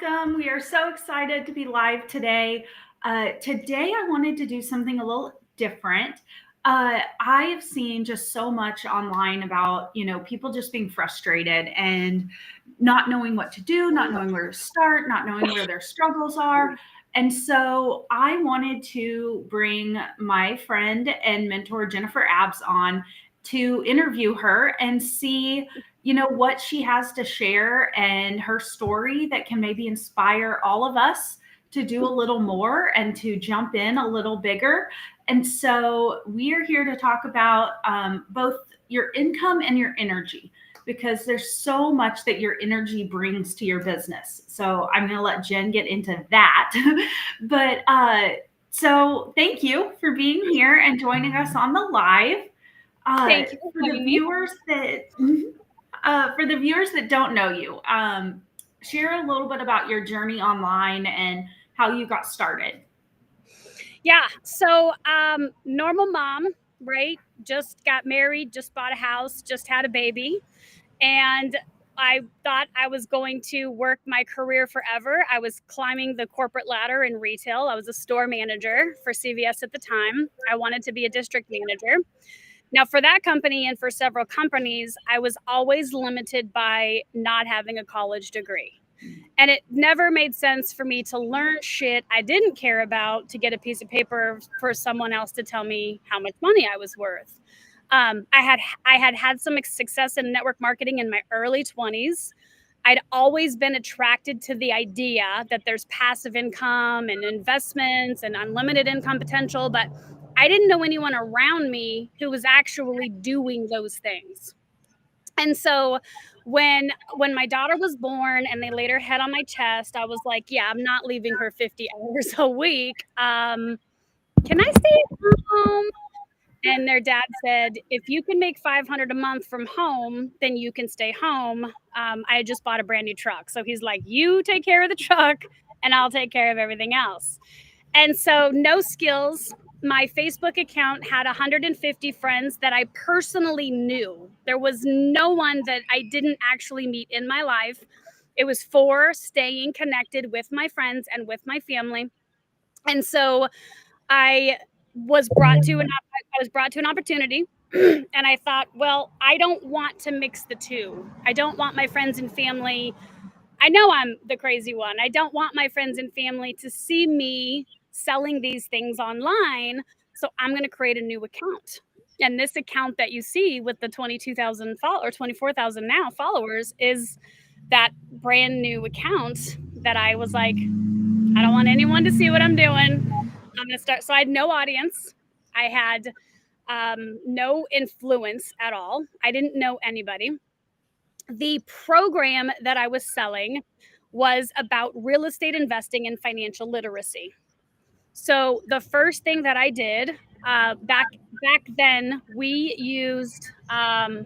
welcome. We are so excited to be live today. Today, I wanted to do something a little different. I have seen just so much online about, people just being frustrated and not knowing what to do, not knowing where to start, not knowing where their struggles are. And so I wanted to bring my friend and mentor, Jennifer Abbs, on to interview her and see what she has to share and her story that can maybe inspire all of us to do a little more and to jump in a little bigger. And so we are here to talk about both your income and your energy, because there's so much that your energy brings to your business. So I'm going to let Jen get into that. But so thank you for being here and joining us on the live. Thank you for the viewers that don't know you, share a little bit about your journey online and how you got started. Yeah. So, normal mom, right? Just got married, just bought a house, just had a baby. And I thought I was going to work my career forever. I was climbing the corporate ladder in retail. I was a store manager for CVS at the time. I wanted to be a district manager. Now, for that company and for several companies, I was always limited by not having a college degree. And it never made sense for me to learn shit I didn't care about to get a piece of paper for someone else to tell me how much money I was worth. I had some success in network marketing in my early 20s. I'd always been attracted to the idea that there's passive income and investments and unlimited income potential, but I didn't know anyone around me who was actually doing those things. And so when my daughter was born and they laid her head on my chest, I was like, yeah, I'm not leaving her 50 hours a week. Can I stay at home? And their dad said, if you can make 500 a month from home, then you can stay home. I just bought a brand new truck. So he's like, you take care of the truck and I'll take care of everything else. And so no skills. My Facebook account had 150 friends that I personally knew. There was no one that I didn't actually meet in my life. It was for staying connected with my friends and with my family. And so I was brought to an opportunity and I thought, well, I don't want to mix the two. I don't want my friends and family. I know I'm the crazy one. I don't want my friends and family to see me selling these things online. So I'm going to create a new account. And this account that you see with the 22,000 or 24,000 now followers is that brand new account that I was like, I don't want anyone to see what I'm doing. I'm going to start. So I had no audience. I had no influence at all. I didn't know anybody. The program that I was selling was about real estate investing and financial literacy. So the first thing that I did back then, we used oh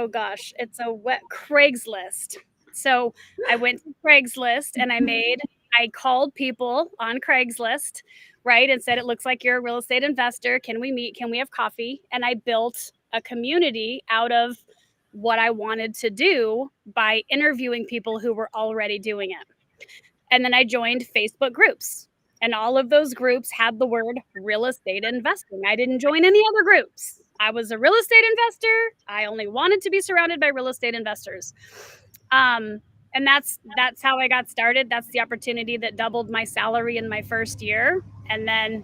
gosh, it's a Craigslist. So I went to Craigslist and I called people on Craigslist, right, and said, it looks like you're a real estate investor. Can we meet? Can we have coffee? And I built a community out of what I wanted to do by interviewing people who were already doing it. And then I joined Facebook groups. And all of those groups had the word real estate investing. I didn't join any other groups. I was a real estate investor. I only wanted to be surrounded by real estate investors. And that's how I got started. That's the opportunity that doubled my salary in my first year. And then,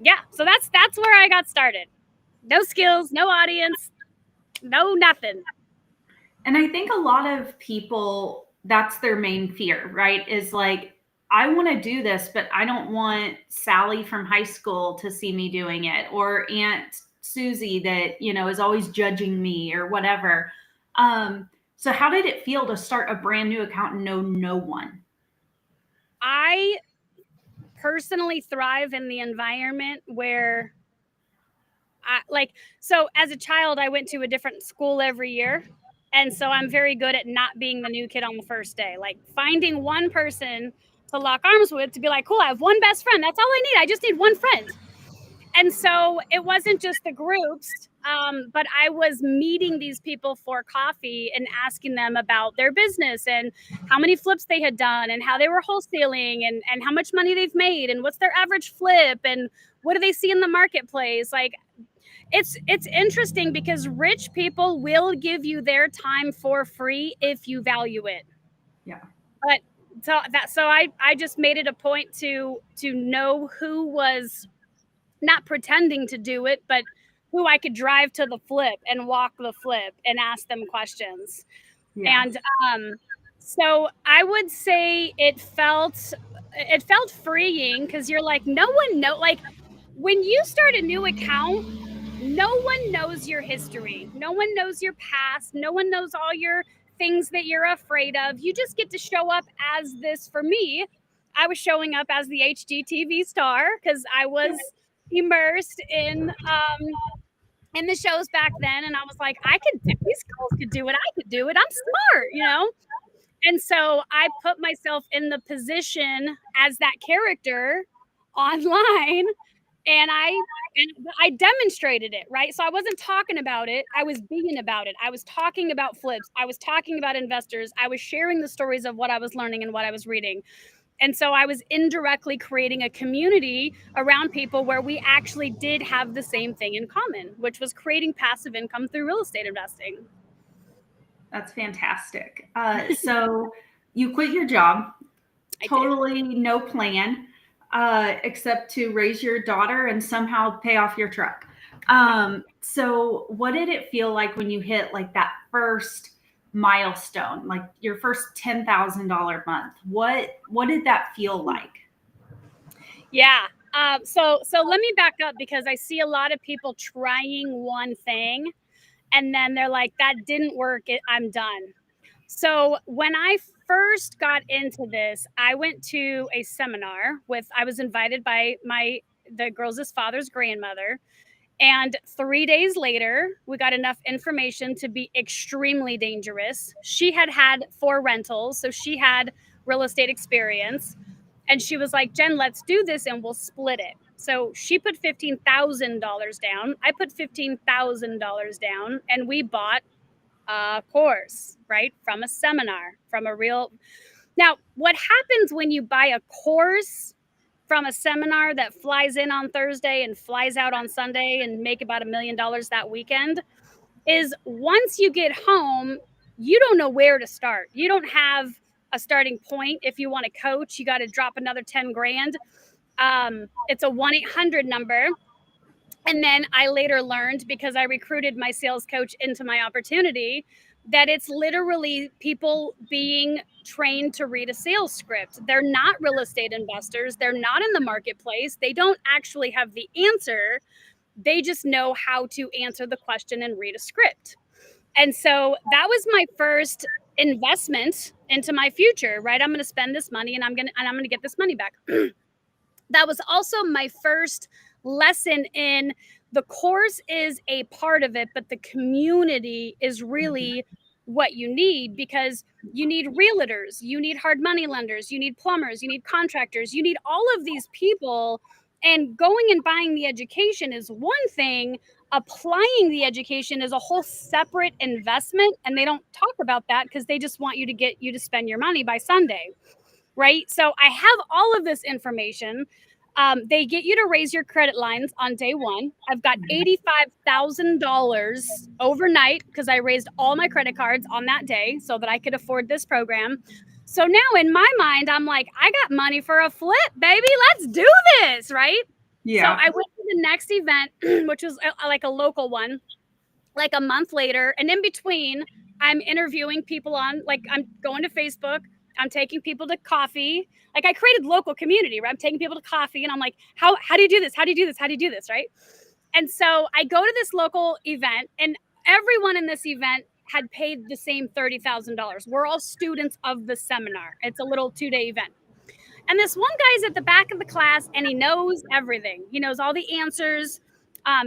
yeah, so that's where I got started. No skills, no audience, no nothing. And I think a lot of people, that's their main fear, right? Is like, I want to do this, but I don't want Sally from high school to see me doing it, or Aunt Susie that, is always judging me or whatever. So how did it feel to start a brand new account and know no one? I personally thrive in the environment where so as a child, I went to a different school every year. And so I'm very good at not being the new kid on the first day, like finding one person to lock arms with, to be like, cool, I have one best friend. That's all I need. I just need one friend. And so it wasn't just the groups. but I was meeting these people for coffee and asking them about their business and how many flips they had done and how they were wholesaling and how much money they've made and what's their average flip and what do they see in the marketplace. Like, it's interesting because rich people will give you their time for free if you value it. Yeah. But so I just made it a point to know who was not pretending to do it, but who I could drive to the flip and walk the flip and ask them questions. Yeah. And so I would say it felt freeing because you're like, no one know, like when you start a new account, no one knows your history. No one knows your past. No one knows all your things that you're afraid of. You just get to show up as this. For me, I was showing up as the HGTV star because I was immersed in the shows back then, and I was like, these girls could do it. I could do it. I'm smart, you know? And so I put myself in the position as that character online, and I demonstrated it, right? So I wasn't talking about it. I was being about it. I was talking about flips. I was talking about investors. I was sharing the stories of what I was learning and what I was reading. And so I was indirectly creating a community around people where we actually did have the same thing in common, which was creating passive income through real estate investing. That's fantastic. So you quit your job, totally no plan, except to raise your daughter and somehow pay off your truck. So what did it feel like when you hit like that first milestone, like your first $10,000 month? What did that feel like? Yeah. So let me back up because I see a lot of people trying one thing and then they're like, that didn't work. I'm done. So when I first got into this, I went to a seminar I was invited by the girls' father's grandmother. And 3 days later, we got enough information to be extremely dangerous. She had 4 rentals, so she had real estate experience. And she was like, Jen, let's do this and we'll split it. So she put $15,000 down. I put $15,000 down, and we bought a course, right? From a seminar, from a real. Now, what happens when you buy a course from a seminar that flies in on Thursday and flies out on Sunday and make about $1 million that weekend is once you get home, you don't know where to start. You don't have a starting point. If you want to coach, you got to drop another 10 grand. It's a 1-800 number. And then I later learned, because I recruited my sales coach into my opportunity, that it's literally people being trained to read a sales script. They're not real estate investors. They're not in the marketplace. They don't actually have the answer. They just know how to answer the question and read a script. And so that was my first investment into my future, right? I'm going to spend this money and I'm going to get this money back. That was also my first lesson in the course is a part of it, but the community is really what you need, because you need realtors, you need hard money lenders, you need plumbers, you need contractors, you need all of these people. And going and buying the education is one thing. Applying the education is a whole separate investment. And they don't talk about that because they just want you to get you to spend your money by Sunday. Right. So I have all of this information. They get you to raise your credit lines on day one. I've got $85,000 overnight because I raised all my credit cards on that day so that I could afford this program. So now in my mind, I'm like, I got money for a flip, baby. Let's do this. Right. Yeah. So I went to the next event, which was like a local one, like a month later. And in between, I'm interviewing people I'm going to Facebook. I'm taking people to coffee. Like I created local community, right? I'm taking people to coffee and I'm like, how do you do this? How do you do this? How do you do this? Right. And so I go to this local event, and everyone in this event had paid the same $30,000. We're all students of the seminar. It's a little 2-day event. And this one guy's at the back of the class and he knows everything. He knows all the answers.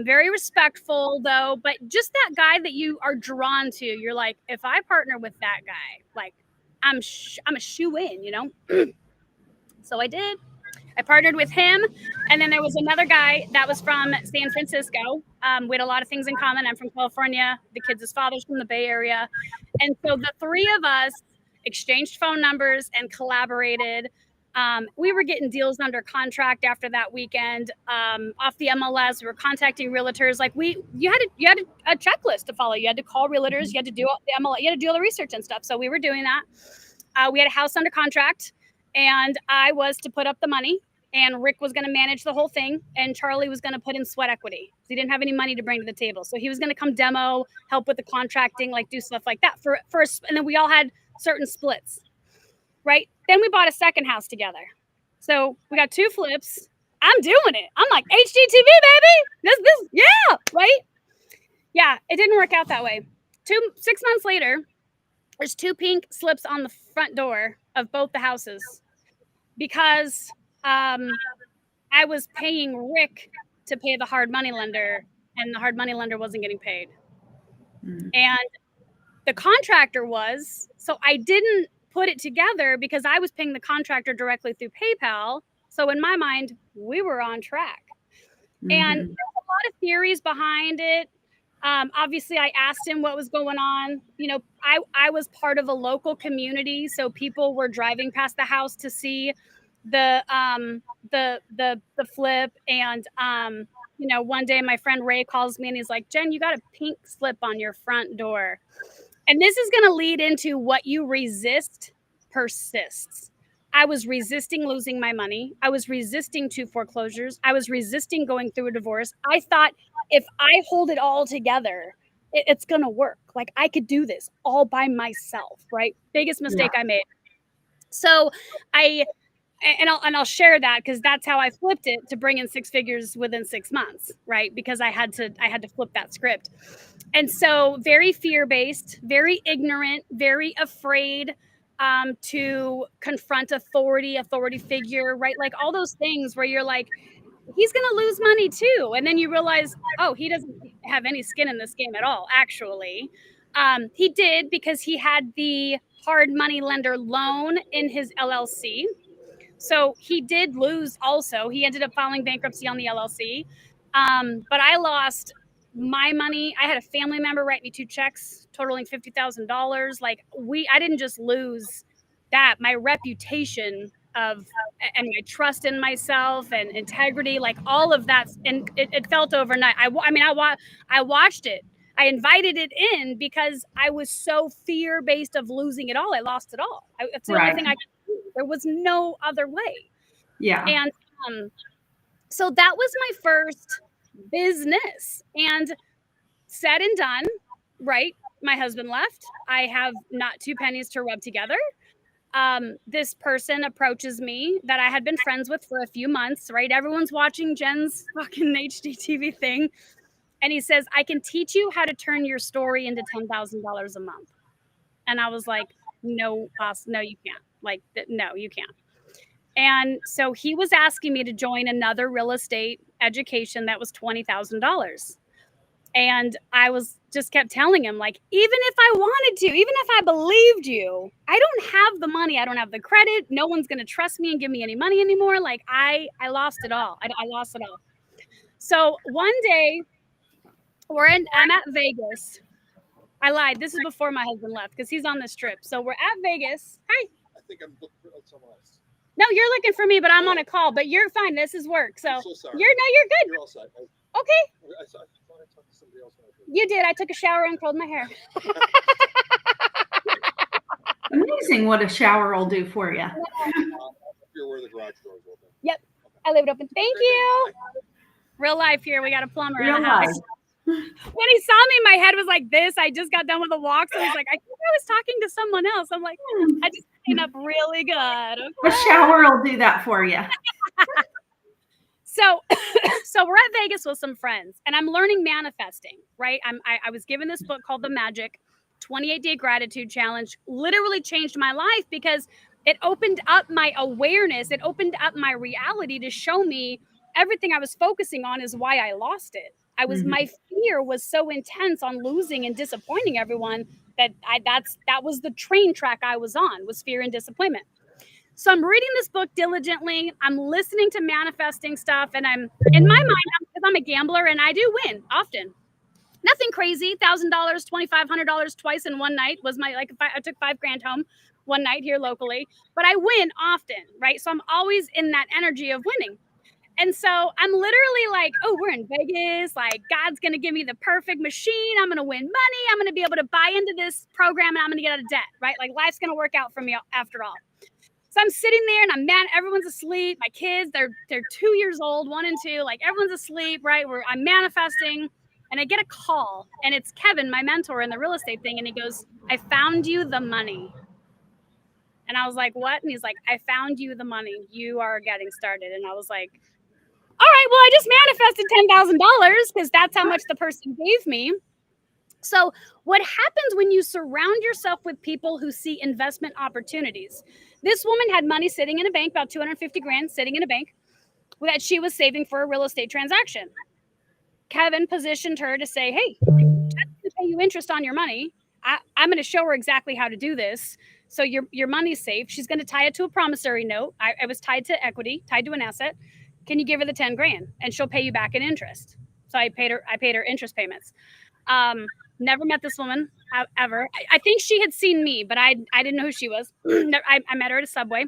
Very respectful though, but just that guy that you are drawn to. You're like, if I partner with that guy, like I'm a shoe in, you know? So I did. I partnered with him. And then there was another guy that was from San Francisco. We had a lot of things in common. I'm from California. The kids' father's from the Bay Area. And so the three of us exchanged phone numbers and collaborated. We were getting deals under contract after that weekend off the MLS. We were contacting realtors. Like you had a checklist to follow. You had to call realtors. You had to do all the MLS. You had to do all the research and stuff. So we were doing that. We had a house under contract, and I was to put up the money, and Rick was going to manage the whole thing, and Charlie was going to put in sweat equity. He didn't have any money to bring to the table, so he was going to come demo, help with the contracting, like do stuff like that. And then we all had certain splits. Right. Then we bought a second house together. So we got 2 flips. I'm doing it. I'm like, HGTV, baby. Yeah. Right. Yeah. It didn't work out that way. 6 months later, there's 2 pink slips on the front door of both the houses because I was paying Rick to pay the hard money lender, and the hard money lender wasn't getting paid. And the contractor was, so I didn't put it together because I was paying the contractor directly through PayPal. So in my mind, we were on track. And there's a lot of theories behind it. Obviously, I asked him what was going on. You know, I was part of a local community, so people were driving past the house to see the flip. And you know, one day my friend Ray calls me and he's like, Jen, you got a pink slip on your front door. And this is going to lead into what you resist persists. I was resisting losing my money. I was resisting 2 foreclosures. I was resisting going through a divorce. I thought if I hold it all together, it's going to work. Like I could do this all by myself, right? Biggest mistake I made. So I'll share that because that's how I flipped it to bring in 6 figures within 6 months, right? Because I had to flip that script. And so very fear-based, very ignorant, very afraid to confront authority figure, right? Like all those things where you're like, he's going to lose money too. And then you realize, oh, he doesn't have any skin in this game at all, actually. He did because he had the hard money lender loan in his LLC. So he did lose also. He ended up filing bankruptcy on the LLC. But I lost my money. I had a family member write me 2 checks totaling $50,000. Like I didn't just lose that, my reputation and my trust in myself and integrity, like all of that. And it felt overnight. I watched it. I invited it in because I was so fear-based of losing it all. I lost it all. It's the only thing I could do. There was no other way. Yeah. And so that was my first business, and said and done, right? My husband left. I have not 2 pennies to rub together. This person approaches me that I had been friends with for a few months, right? Everyone's watching Jen's fucking HGTV thing. And he says, I can teach you how to turn your story into $10,000 a month. And I was like, no, you can't. Like, no, you can't. And so he was asking me to join another real estate education that was $20,000. And I just kept telling him, like, even if I wanted to, even if I believed you, I don't have the money. I don't have the credit. No one's going to trust me and give me any money anymore. Like I lost it all. I lost it all. So one day I'm at Vegas. I lied. This is before my husband left because he's on this trip. So we're at Vegas. Hi. I think I'm looking for someone else. No, you're looking for me, but I'm on a call. But you're fine. This is work. So, so sorry. You're good. You're all set. Okay. I thought I talked to somebody else. You did. I took a shower and curled my hair. Amazing what a shower will do for you. You're where the garage door is open. Yep. I leave it open. Thank you. Real life here. We got a plumber in the house. When he saw me, my head was like this. I just got done with the walk. So he's like, I think I was talking to someone else. I'm like, I just cleaned up really good. Okay. A shower will do that for you. So we're at Vegas with some friends, and I'm learning manifesting, right? I was given this book called The Magic 28-Day Gratitude Challenge. Literally changed my life because it opened up my awareness. It opened up my reality to show me everything I was focusing on is why I lost it. My fear was so intense on losing and disappointing everyone that was the train track I was on, was fear and disappointment. So I'm reading this book diligently. I'm listening to manifesting stuff. And I'm in my mind, because I'm a gambler and I do win often. Nothing crazy. $1,000, $2,500 twice in one night was my, like, if I took $5,000 home one night here locally, but I win often, right? So I'm always in that energy of winning. And so I'm literally like, oh, we're in Vegas. Like, God's going to give me the perfect machine. I'm going to win money. I'm going to be able to buy into this program and I'm going to get out of debt, right? Like, life's going to work out for me after all. So I'm sitting there and I'm mad. Everyone's asleep. My kids, they're 2 years old, 1 and 2. Like, everyone's asleep, right? I'm manifesting. And I get a call, and it's Kevin, my mentor in the real estate thing. And he goes, I found you the money. And I was like, what? And he's like, I found you the money. You are getting started. And I was like, all right, well, I just manifested $10,000 because that's how much the person gave me. So what happens when you surround yourself with people who see investment opportunities? This woman had money sitting in a bank, about $250,000 sitting in a bank that she was saving for a real estate transaction. Kevin positioned her to say, hey, I'm going to pay you interest on your money. I'm going to show her exactly how to do this. So your money's safe. She's going to tie it to a promissory note. I was tied to equity, tied to an asset. Can you give her the $10,000 and she'll pay you back in interest? So I paid her interest payments. Never met this woman ever. I think she had seen me, but I didn't know who she was. I met her at a Subway.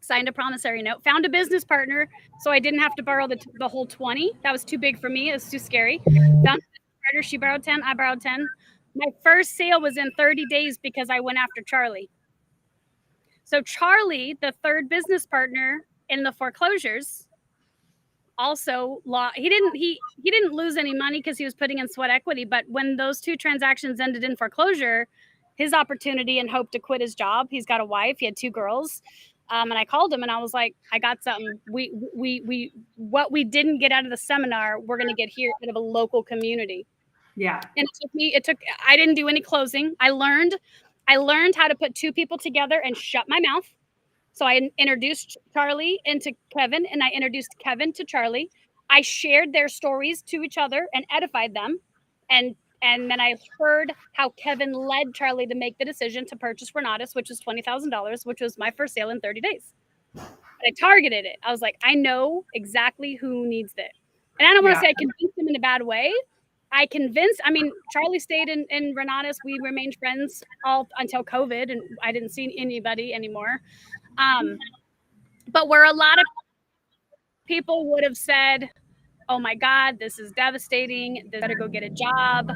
Signed a promissory note, found a business partner, so I didn't have to borrow the whole 20. That was too big for me. It was too scary. Found a business partner. She borrowed 10. I borrowed 10. My first sale was in 30 days because I went after Charlie. So Charlie, the third business partner in the foreclosures, also he didn't lose any money because he was putting in sweat equity. But when those two transactions ended in foreclosure, his opportunity and hope to quit his job. He's got a wife. He had 2 girls. And I called him and I was like, I got something. What we didn't get out of the seminar, we're going to get here out of a local community. Yeah. And I didn't do any closing. I learned how to put 2 people together and shut my mouth. So I introduced Charlie into Kevin and I introduced Kevin to Charlie. I shared their stories to each other and edified them. And then I heard how Kevin led Charlie to make the decision to purchase Renatus, which was $20,000, which was my first sale in 30 days. And I targeted it. I was like, I know exactly who needs it. And I don't want to say I convinced him in a bad way. Charlie stayed in Renatus. We remained friends all until COVID, and I didn't see anybody anymore. But where a lot of people would have said, oh my God, this is devastating. They better go get a job.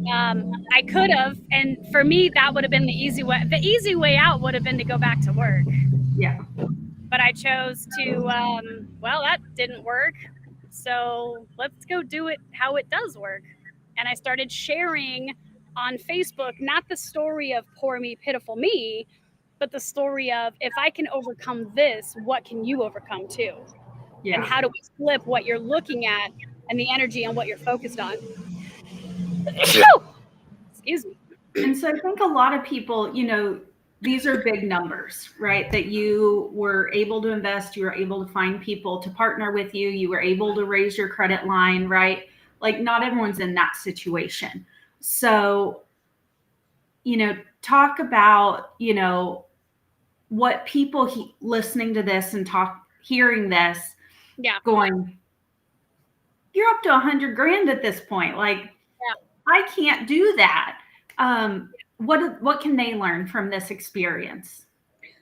I could have. And for me, that would have been the easy way. The easy way out would have been to go back to work. Yeah. But I chose to, that didn't work. So let's go do it how it does work. And I started sharing on Facebook, not the story of poor me, pitiful me, but the story of if I can overcome this, what can you overcome too? Yeah. And how do we flip what you're looking at and the energy on what you're focused on? Excuse me. And so I think a lot of people, these are big numbers, right? That you were able to invest, you were able to find people to partner with you, you were able to raise your credit line, right? Like not everyone's in that situation. So, talk about, what people listening to this and hearing this, going, you're up to $100,000 at this point. Like, I can't do that. What can they learn from this experience?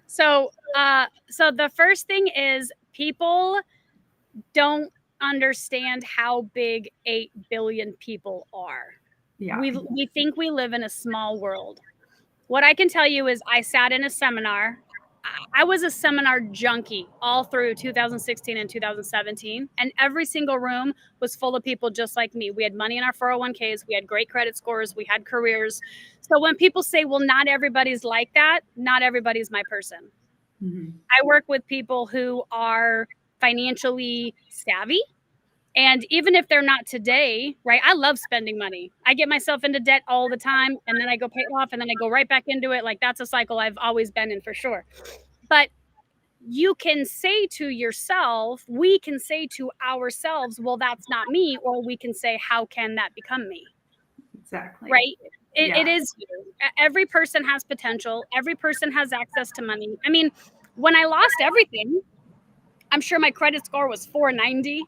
So the first thing is people don't understand how big 8 billion people are. Yeah. We think we live in a small world. What I can tell you is I sat in a seminar. I was a seminar junkie all through 2016 and 2017. And every single room was full of people just like me. We had money in our 401ks. We had great credit scores. We had careers. So when people say, well, not everybody's like that, not everybody's my person. Mm-hmm. I work with people who are financially savvy. And even if they're not today, right? I love spending money. I get myself into debt all the time and then I go pay it off and then I go right back into it. Like that's a cycle I've always been in for sure. But you can say to yourself, we can say to ourselves, well, that's not me. Or we can say, how can that become me? Exactly. Right? It is you. Every person has potential. Every person has access to money. I mean, When I lost everything, I'm sure my credit score was 490,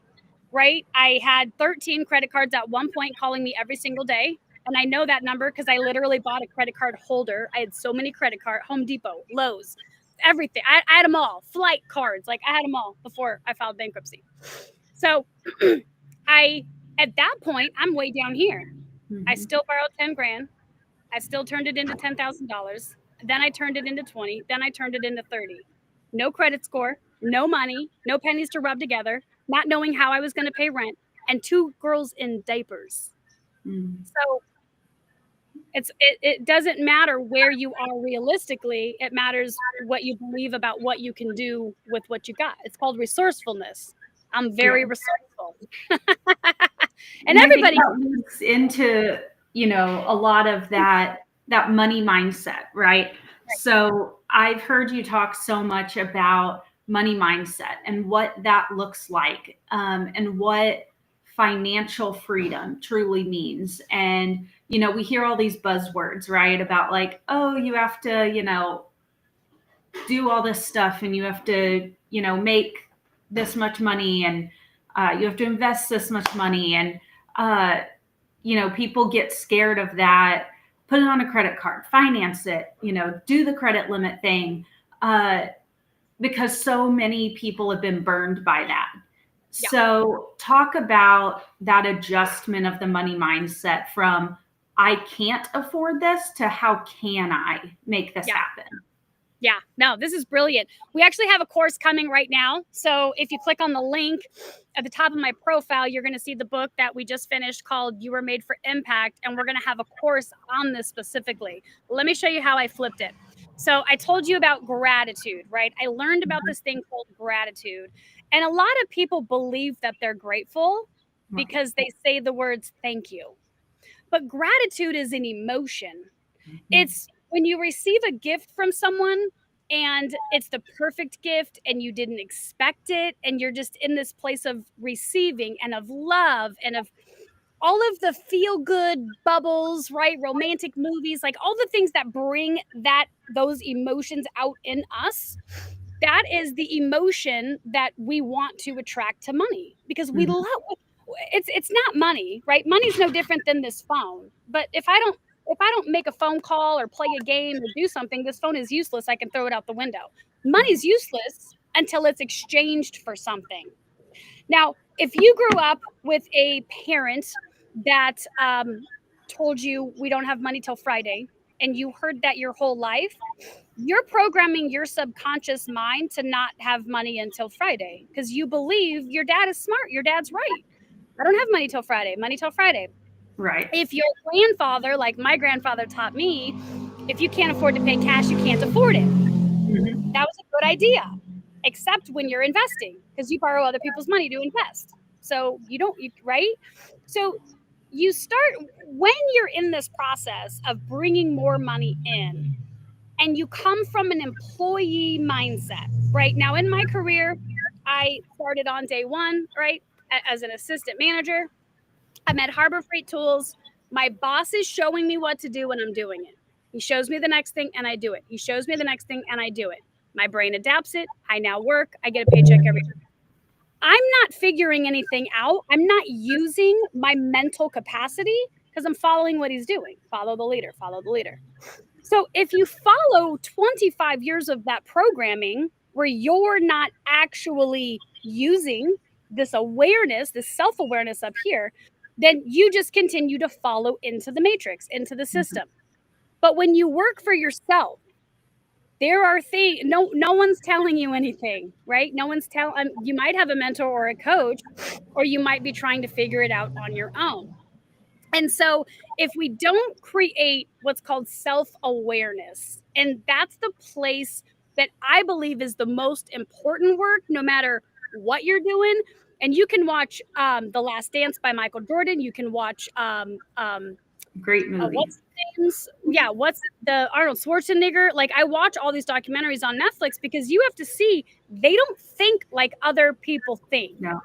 right? I had 13 credit cards at one point calling me every single day. And I know that number because I literally bought a credit card holder. I had so many credit cards, Home Depot, Lowe's, everything. I had them all, flight cards. Like, I had them all before I filed bankruptcy. So at that point, I'm way down here. I still borrowed 10 grand. I still turned it into $10,000. Then I turned it into 20. Then I turned it into 30. No credit score, no money, no pennies to rub together, not knowing how I was going to pay rent, and 2 girls in diapers. So it doesn't matter where you are realistically. It matters what you believe about what you can do with what you got. It's called resourcefulness. I'm very resourceful. And everybody moves into, a lot of that money mindset, right? So I've heard you talk so much about money mindset and what that looks like, and what financial freedom truly means. And, we hear all these buzzwords, right? About like, oh, you have to, do all this stuff, and you have to, make this much money, and you have to invest this much money. And, people get scared of that. Put it on a credit card, finance it, do the credit limit thing, because so many people have been burned by that. Yeah. So talk about that adjustment of the money mindset from I can't afford this to how can I make this happen? Yeah, no, this is brilliant. We actually have a course coming right now. So if you click on the link at the top of my profile, you're going to see the book that we just finished called You Were Made for Impact. And we're going to have a course on this specifically. Let me show you how I flipped it. So I told you about gratitude, right? I learned about this thing called gratitude. And a lot of people believe that they're grateful because they say the words thank you. But gratitude is an emotion. It's when you receive a gift from someone and it's the perfect gift and you didn't expect it, and you're just in this place of receiving and of love and of all of the feel-good bubbles, right? Romantic movies, like all the things that bring those emotions out in us. That is the emotion that we want to attract to money, because we love it's not money, right? Money's no different than this phone. But if I don't make a phone call or play a game or do something, this phone is useless. I can throw it out the window. Money's useless until it's exchanged for something. Now, if you grew up with a parent that told you we don't have money till Friday, and you heard that your whole life, you're programming your subconscious mind to not have money until Friday because you believe your dad is smart. Your dad's right. I don't have money till Friday. Money till Friday. Right. If your grandfather, like my grandfather taught me, if you can't afford to pay cash, you can't afford it. That was a good idea, except when you're investing, because you borrow other people's money to invest. So right? So you start, when you're in this process of bringing more money in, and you come from an employee mindset, right? Now, in my career, I started on day one, right, as an assistant manager. I'm at Harbor Freight Tools. My boss is showing me what to do when I'm doing it. He shows me the next thing and I do it. He shows me the next thing and I do it. My brain adapts it. I now work. I get a paycheck every week. I'm not figuring anything out. I'm not using my mental capacity because I'm following what he's doing. Follow the leader, follow the leader. So if you follow 25 years of that programming where you're not actually using this awareness, this self-awareness up here, then you just continue to follow into the matrix, into the system. But when you work for yourself, there are things, no one's telling you anything, right? No one's telling, you might have a mentor or a coach, or you might be trying to figure it out on your own. And so if we don't create what's called self-awareness, and that's the place that I believe is the most important work, no matter what you're doing. And you can watch The Last Dance by Michael Jordan. You can watch great movie. What's the Arnold Schwarzenegger? Like, I watch all these documentaries on Netflix because you have to see they don't think like other people think. No.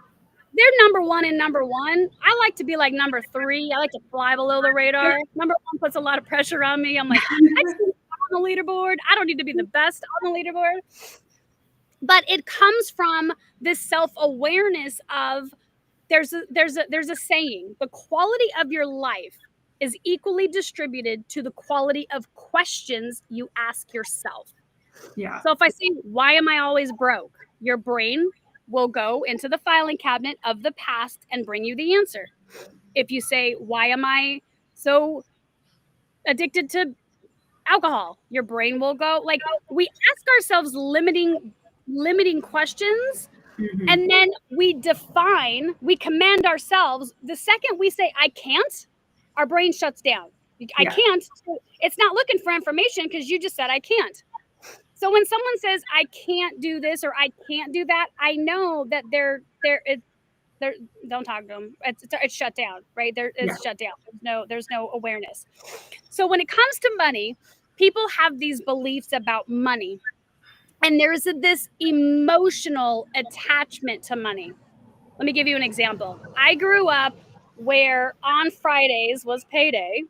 They're number one and number one. I like to be like number 3. I like to fly below the radar. Number 1 puts a lot of pressure on me. I'm like, I just need to be on the leaderboard. I don't need to be the best on the leaderboard. But it comes from this self-awareness of there's a saying, the quality of your life is equally distributed to the quality of questions you ask yourself. Yeah. So if I say, why am I always broke? Your brain will go into the filing cabinet of the past and bring you the answer. If you say, why am I so addicted to alcohol? Your brain will go, like, we ask ourselves limiting questions, Mhm. and then we command ourselves. The second we say, I can't, our brain shuts down. I Yeah. can't. It's not looking for information because you just said I can't. So when someone says I can't do this or I can't do that, I know that they're don't talk to them. It's shut down, right? It's shut down. There's no awareness. So when it comes to money, people have these beliefs about money, and there's this emotional attachment to money. Let me give you an example. I grew up where on Fridays was payday,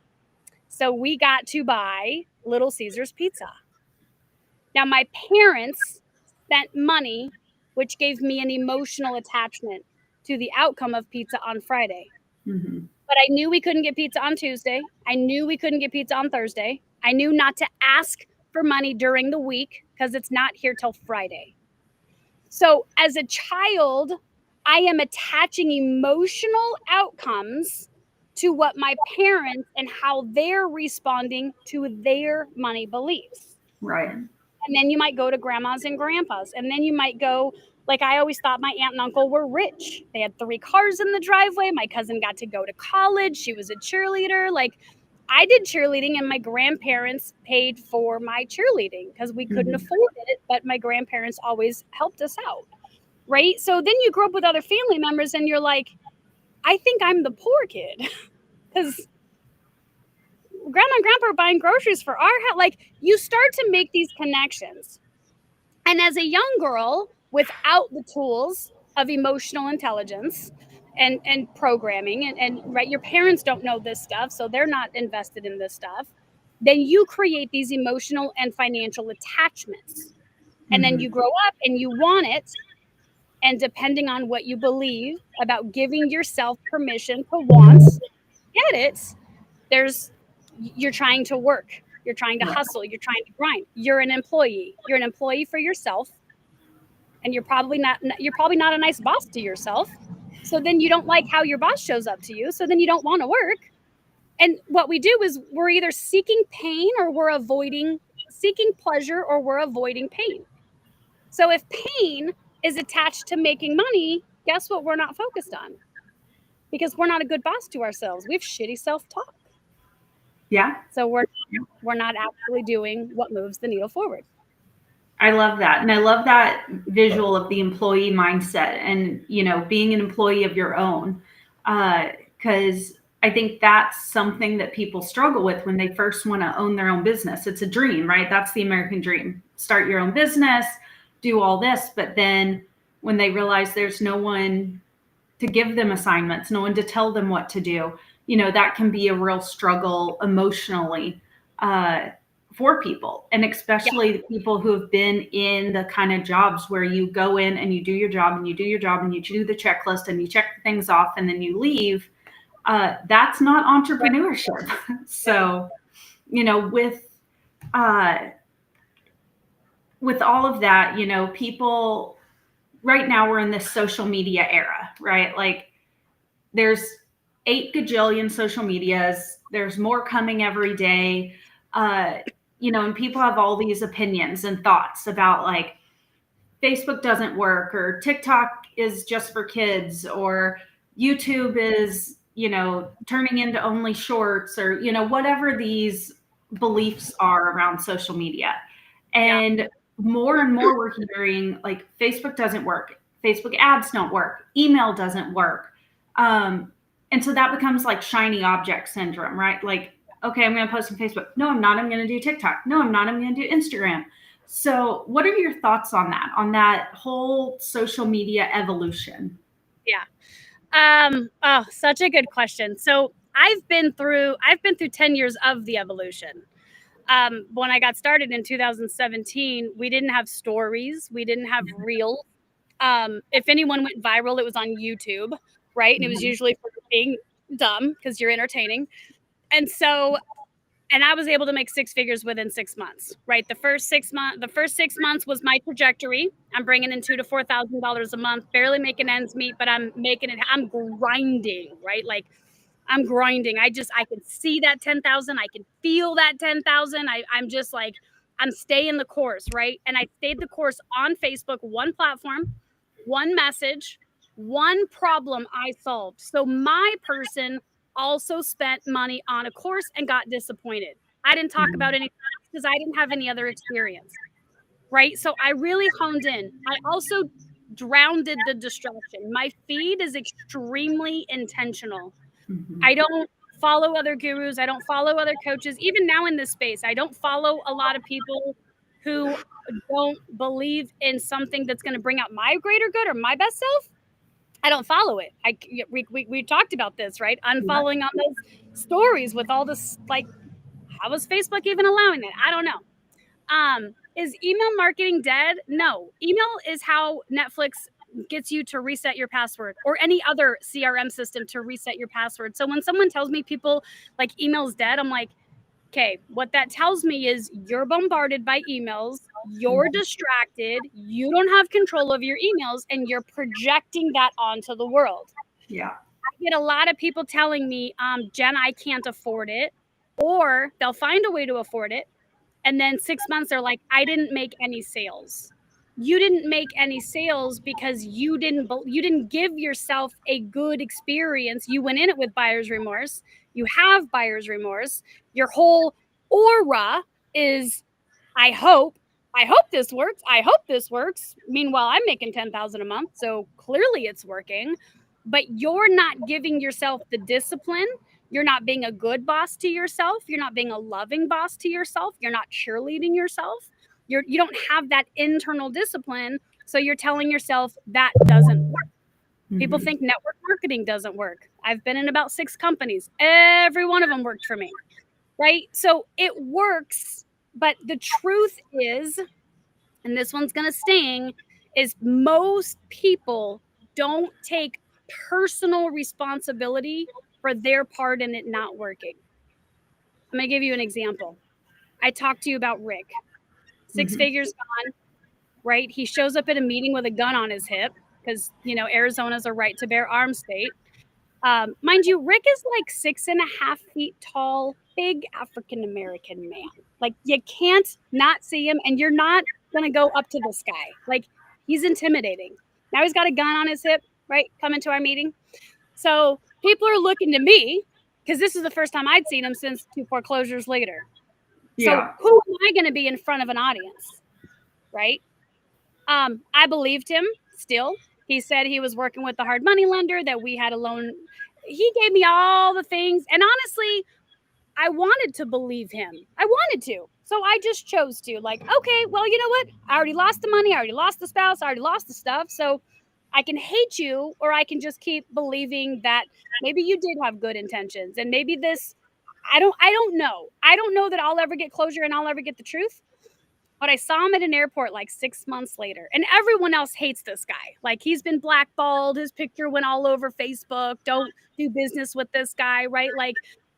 so we got to buy Little Caesars pizza. Now, my parents spent money, which gave me an emotional attachment to the outcome of pizza on Friday. Mhm. But I knew we couldn't get pizza on Tuesday. I knew we couldn't get pizza on Thursday. I knew not to ask for money during the week because it's not here till Friday. So as a child, I am attaching emotional outcomes to what my parents and how they're responding to their money beliefs. Right. And then you might go to grandmas and grandpas. And then you might go, like, I always thought my aunt and uncle were rich. They had 3 cars in the driveway. My cousin got to go to college. She was a cheerleader. Like, I did cheerleading, and my grandparents paid for my cheerleading because we couldn't Mhm. afford it. But my grandparents always helped us out. Right. So then you grow up with other family members and you're like, I think I'm the poor kid because grandma and grandpa are buying groceries for our house. Like, you start to make these connections. And as a young girl, without the tools of emotional intelligence and programming, and right, your parents don't know this stuff, so they're not invested in this stuff, then you create these emotional and financial attachments. And then Mhm. you grow up and you want it. And depending on what you believe about giving yourself permission to want, get it, you're trying to work, you're trying to Right. hustle, you're trying to grind. You're an employee for yourself, and you're probably not a nice boss to yourself. So then you don't like how your boss shows up to you. So then you don't want to work. And what we do is we're either seeking pain or seeking pleasure, or we're avoiding pain. So if pain is attached to making money, guess what we're not focused on? Because we're not a good boss to ourselves. We have shitty self-talk. Yeah. So we're not actually doing what moves the needle forward. I love that. And I love that visual of the employee mindset and, being an employee of your own. Because I think that's something that people struggle with when they first want to own their own business. It's a dream, right? That's the American dream. Start your own business, do all this. But then when they realize there's no one to give them assignments, no one to tell them what to do, that can be a real struggle emotionally. For people, and especially the people who have been in the kind of jobs where you go in and you do your job and you do your job and you do the checklist and you check things off and then you leave. That's not entrepreneurship. So, with all of that, people right now, we're in this social media era, right? Like, there's 8 gajillion social medias. There's more coming every day. And people have all these opinions and thoughts about, like, Facebook doesn't work, or TikTok is just for kids, or YouTube is, turning into only shorts, or, whatever these beliefs are around social media. And more and more we're hearing, like, Facebook doesn't work. Facebook ads don't work. Email doesn't work. And so that becomes like shiny object syndrome, right? Like, okay, I'm going to post on Facebook. No, I'm not. I'm going to do TikTok. No, I'm not. I'm going to do Instagram. So what are your thoughts on that whole social media evolution? Yeah. Oh, such a good question. So I've been through 10 years of the evolution. when I got started in 2017, we didn't have stories. We didn't have reels. If anyone went viral, it was on YouTube, right? And it was usually for being dumb because you're entertaining. And so, and I was able to make six figures within 6 months, right? The first 6 months was my trajectory. I'm bringing in $2,000 to $4,000 a month, barely making ends meet, but I'm making it. I'm grinding, right? Like I'm grinding. I can see that 10,000. I can feel that 10,000. I'm just like, I'm staying the course, right? And I stayed the course on Facebook, one platform, one message, one problem I solved. So my person also spent money on a course and got disappointed. I didn't talk about anything because I didn't have any other experience, right? So I really honed in. I also drowned the distraction. My feed is extremely intentional. I don't follow other gurus. I don't follow other coaches. Even now in this space, I don't follow a lot of people who don't believe in something that's going to bring out my greater good or my best self. I don't follow it. We talked about this, right? Unfollowing on those stories with all this, like, how is Facebook even allowing that? I don't know. Is email marketing dead? No. Email is how Netflix gets you to reset your password, or any other CRM system to reset your password. So when someone tells me people like email's dead, I'm like, okay, what that tells me is you're bombarded by emails, you're distracted, you don't have control of your emails, and you're projecting that onto the world. Yeah. I get a lot of people telling me, Jen, I can't afford it, or they'll find a way to afford it. And then 6 months, they're like, I didn't make any sales. You didn't make any sales because you didn't give yourself a good experience. You went in it with buyer's remorse. You have buyer's remorse. Your whole aura is, I hope this works. I hope this works. Meanwhile, I'm making 10,000 a month, so clearly it's working. But you're not giving yourself the discipline. You're not being a good boss to yourself. You're not being a loving boss to yourself. You're not cheerleading yourself. You don't have that internal discipline. So you're telling yourself that doesn't work. People think network marketing doesn't work. I've been in about 6 companies. Every one of them worked for me, right? So it works. But the truth is, and this one's going to sting, is most people don't take personal responsibility for their part in it not working. I'm going to give you an example. I talked to you about Rick. 6 figures gone, right? He shows up at a meeting with a gun on his hip because, Arizona's a right to bear arms state. Mind you, Rick is like 6.5 feet tall, big African-American man. Like, you can't not see him, and you're not going to go up to this guy. Like, he's intimidating. Now he's got a gun on his hip, right? Coming to our meeting. So people are looking to me because this is the first time I'd seen him since 2 foreclosures later. Yeah. So who am I going to be in front of an audience, right? I believed him still. He said he was working with the hard money lender, that we had a loan. He gave me all the things. And honestly, I wanted to believe him. I wanted to. So I just chose to. Like, okay, well, you know what? I already lost the money. I already lost the spouse. I already lost the stuff. So I can hate you, or I can just keep believing that maybe you did have good intentions. And maybe this, I don't know. I don't know that I'll ever get closure and I'll ever get the truth. But I saw him at an airport like 6 months later, and everyone else hates this guy. Like, he's been blackballed. His picture went all over Facebook. Don't do business with this guy, right? Like,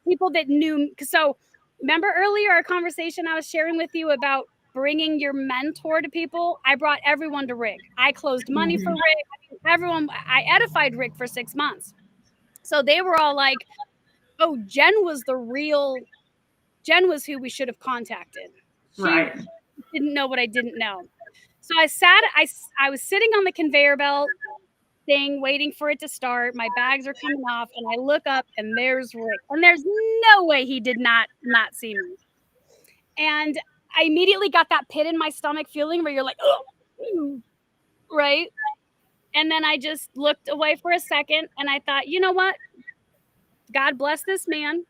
people that knew. So remember earlier our conversation I was sharing with you about bringing your mentor to people? I brought everyone to Rick. I closed money for Rick. Everyone, I edified Rick for 6 months. So they were all like, oh, Jen was who we should have contacted. Right. Didn't know what I didn't know. So I was sitting on the conveyor belt thing, waiting for it to start. My bags are coming off, and I look up, and there's Rick. And there's no way he did not see me. And I immediately got that pit in my stomach feeling where you're like, oh, right? And then I just looked away for a second, and I thought, you know what? God bless this man.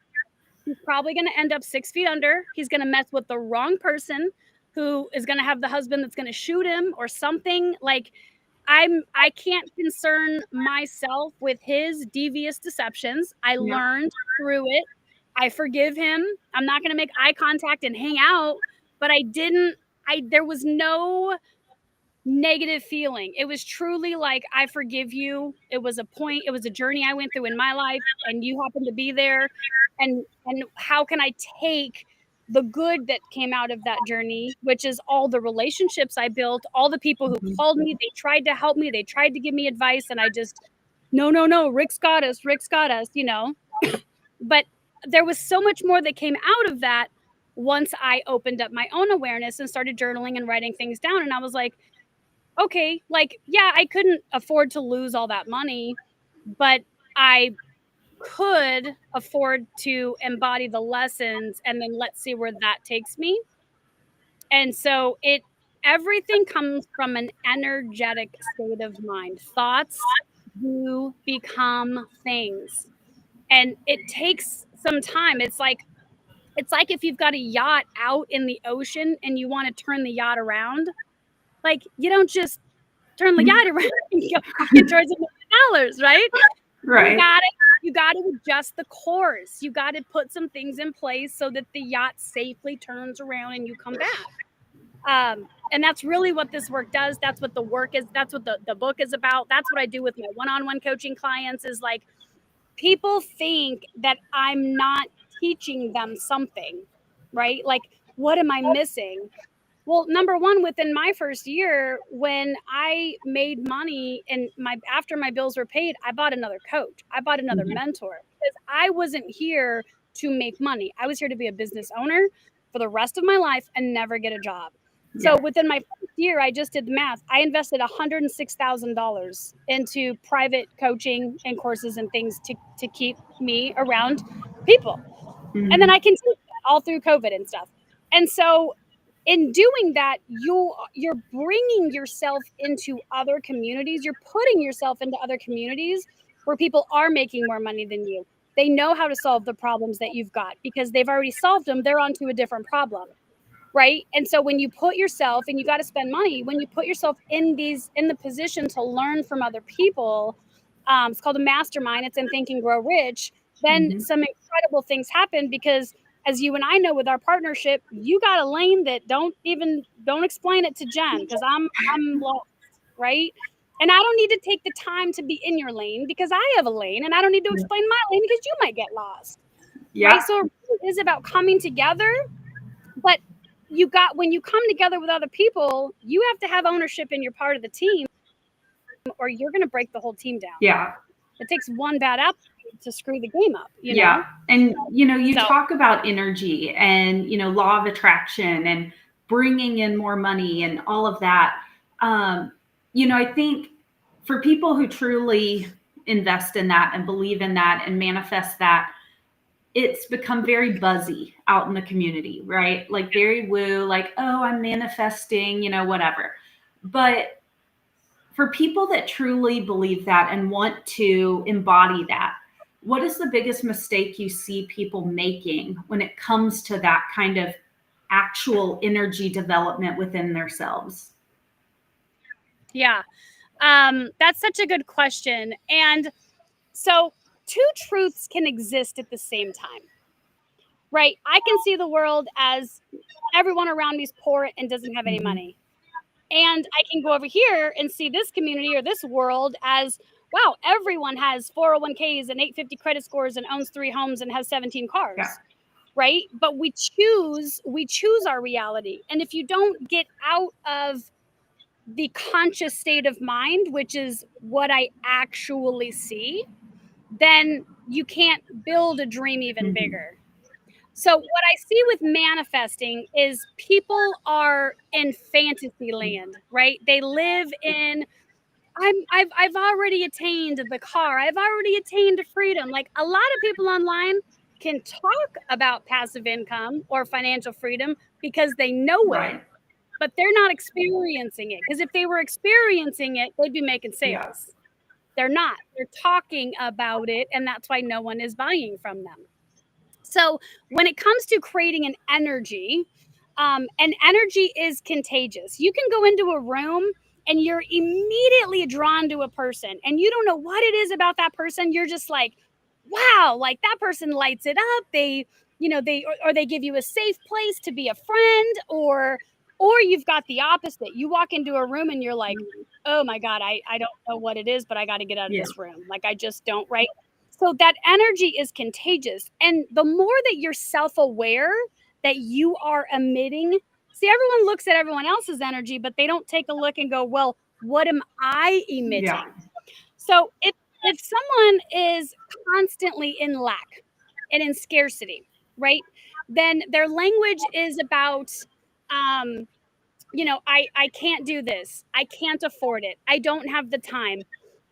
He's probably going to end up 6 feet under. He's going to mess with the wrong person who is going to have the husband that's going to shoot him or something. Like, I can't concern myself with his devious deceptions. I learned through it. I forgive him. I'm not going to make eye contact and hang out. But there was no negative feeling. It was truly like, I forgive you. It was a journey I went through in my life, and you happened to be there. And how can I take the good that came out of that journey, which is all the relationships I built, all the people who called me, they tried to help me, they tried to give me advice, and I just, no, Rick's got us, But there was so much more that came out of that once I opened up my own awareness and started journaling and writing things down. And I was like, okay, like, yeah, I couldn't afford to lose all that money, but I could afford to embody the lessons, and then let's see where that takes me. And so everything comes from an energetic state of mind. Thoughts do become things. And it takes some time. It's like if you've got a yacht out in the ocean and you want to turn the yacht around, like, you don't just turn the yacht around and go pocket towards $1 million, right? Right. You got to adjust the course. You got to put some things in place so that the yacht safely turns around and you come back. And that's really what this work does. That's what the work is. That's what the book is about. That's what I do with my one-on-one coaching clients, is like, people think that I'm not teaching them something, right? Like, what am I missing? Well, number one, within my first year, when I made money and after my bills were paid, I bought another coach. I bought another mentor, because I wasn't here to make money. I was here to be a business owner for the rest of my life and never get a job. So within my first year, I just did the math. I invested $106,000 into private coaching and courses and things to keep me around people. And then I continued that all through COVID and stuff. And so in doing that, you're bringing yourself into other communities. You're putting yourself into other communities where people are making more money than you. They know how to solve the problems that you've got because they've already solved them. They're onto a different problem, right? And so when you put yourself, and you got to spend money, when you put yourself in the position to learn from other people, it's called a mastermind. It's in Think and Grow Rich. Then some incredible things happen, because as you and I know with our partnership, you got a lane that don't explain it to Jen, because I'm lost, right? And I don't need to take the time to be in your lane because I have a lane, and I don't need to explain my lane because you might get lost. Yeah. Right? So it really is about coming together. But when you come together with other people, you have to have ownership and you're part of the team, or you're going to break the whole team down. Yeah. It takes one bad apple to screw the game up, you know? Yeah. And, you talk about energy and, law of attraction and bringing in more money and all of that. I think for people who truly invest in that and believe in that and manifest that, it's become very buzzy out in the community, right? Like very woo, like, oh, I'm manifesting, whatever. But for people that truly believe that and want to embody that, what is the biggest mistake you see people making when it comes to that kind of actual energy development within themselves? Yeah, that's such a good question. And so two truths can exist at the same time, right? I can see the world as everyone around me is poor and doesn't have any money. And I can go over here and see this community or this world as, wow, everyone has 401ks and 850 credit scores and owns 3 homes and has 17 cars, right? But we choose our reality. And if you don't get out of the conscious state of mind, which is what I actually see, then you can't build a dream even bigger. So what I see with manifesting is people are in fantasy land, right? They live in, I've already attained the car. I've already attained freedom. Like, a lot of people online can talk about passive income or financial freedom because they know it, but they're not experiencing it. Because if they were experiencing it, they'd be making sales. Yeah. They're not. They're talking about it, and that's why no one is buying from them. So when it comes to creating an energy is contagious. You can go into a room and you're immediately drawn to a person, and you don't know what it is about that person. You're just like, wow, like that person lights it up. They, or they give you a safe place to be a friend, or you've got the opposite. You walk into a room and you're like, oh my God, I don't know what it is, but I got to get out of this room. Like I just don't, right? So that energy is contagious. And the more that you're self-aware that you are emitting, see, everyone looks at everyone else's energy, but they don't take a look and go, well, what am I emitting? Yeah. So if someone is constantly in lack and in scarcity, right, then their language is about, I can't do this. I can't afford it. I don't have the time.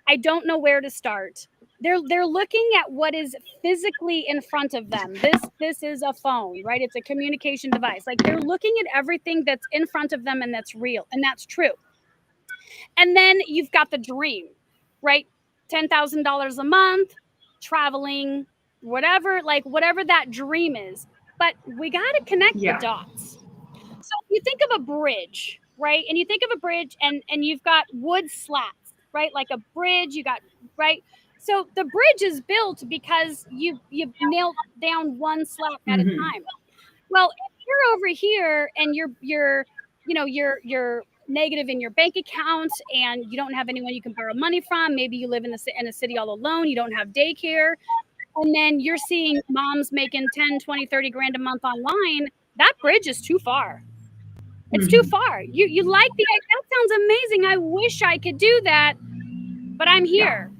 I don't know where to start. They're looking at what is physically in front of them. This is a phone, right? It's a communication device. Like they're looking at everything that's in front of them and that's real and that's true. And then you've got the dream, right? $10,000 a month, traveling, whatever that dream is. But we got to connect the dots. So you think of a bridge, right? And you think of a bridge and you've got wood slats, right? Like a bridge, you got, right? So the bridge is built because you nailed down one slat at a time. Well, if you're over here and you're negative in your bank account and you don't have anyone you can borrow money from, maybe you live in a city all alone, you don't have daycare, and then you're seeing moms making 10, 20, 30 grand a month online, that bridge is too far. It's too far. You like that sounds amazing. I wish I could do that, but I'm here.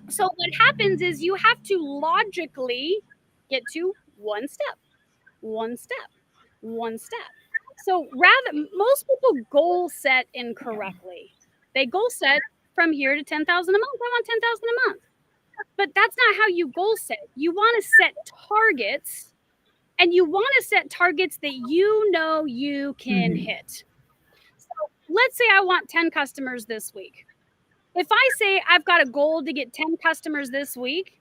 So what happens is you have to logically get to one step. So most people goal set incorrectly. They goal set from here to 10,000 a month. I want 10,000 a month. But that's not how you goal set. You want to set targets, and you want to set targets that you can hit. So let's say I want 10 customers this week. If I say I've got a goal to get 10 customers this week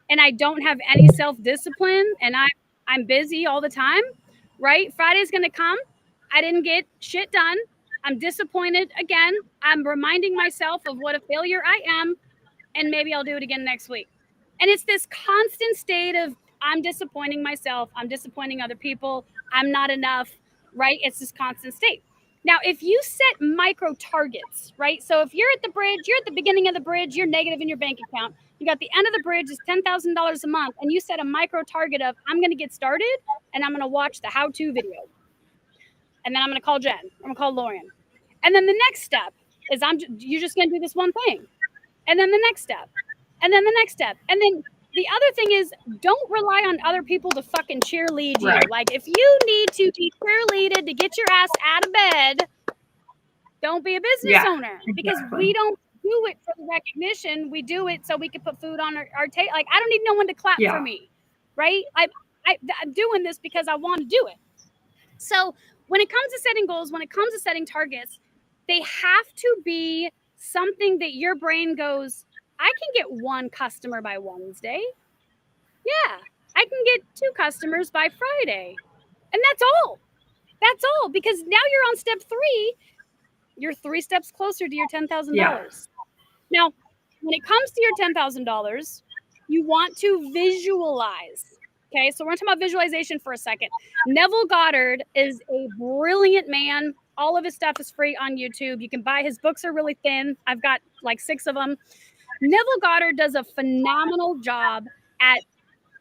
and I don't have any self-discipline and I'm busy all the time, right? Friday's going to come. I didn't get shit done. I'm disappointed again. I'm reminding myself of what a failure I am, and maybe I'll do it again next week. And it's this constant state of I'm disappointing myself. I'm disappointing other people. I'm not enough, right? It's this constant state. Now, if you set micro targets, right? So if you're at the bridge, you're at the beginning of the bridge, you're negative in your bank account. You got the end of the bridge is $10,000 a month, and you set a micro target of I'm going to get started, and I'm going to watch the how-to video, and then I'm going to call Jen. I'm going to call Lauren, and then the next step is you're just going to do this one thing, and then the next step, and then the next step, and then the other thing is don't rely on other people to fucking cheerlead you. Right. Like if you need to be cheerleaded to get your ass out of bed, don't be a business owner, because we don't do it for the recognition. We do it so we can put food on our table. Like I don't need no one to clap for me, right? I'm doing this because I want to do it. So when it comes to setting goals, when it comes to setting targets, they have to be something that your brain goes, I can get one customer by Wednesday. Yeah, I can get 2 customers by Friday. And that's all. That's all. Because now you're on step 3. You're 3 steps closer to your $10,000. Yeah. Now, when it comes to your $10,000, you want to visualize. Okay, so we're talking about visualization for a second. Neville Goddard is a brilliant man. All of his stuff is free on YouTube. You can buy his books are really thin. I've got like 6 of them. Neville Goddard does a phenomenal job at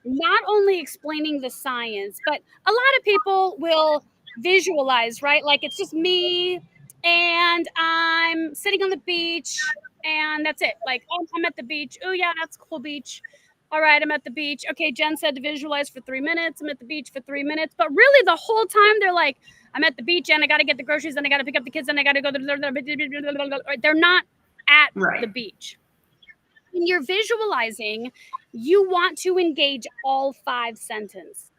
not only explaining the science, but a lot of people will visualize, right? Like it's just me and I'm sitting on the beach and that's it. Like, oh, I'm at the beach. Oh yeah, that's a cool beach. All right, I'm at the beach. Okay, Jen said to visualize for 3 minutes. I'm at the beach for 3 minutes. But really the whole time they're like, I'm at the beach and I got to get the groceries and I got to pick up the kids and I got to go. They're not at the beach. When you're visualizing, you want to engage all 5 senses.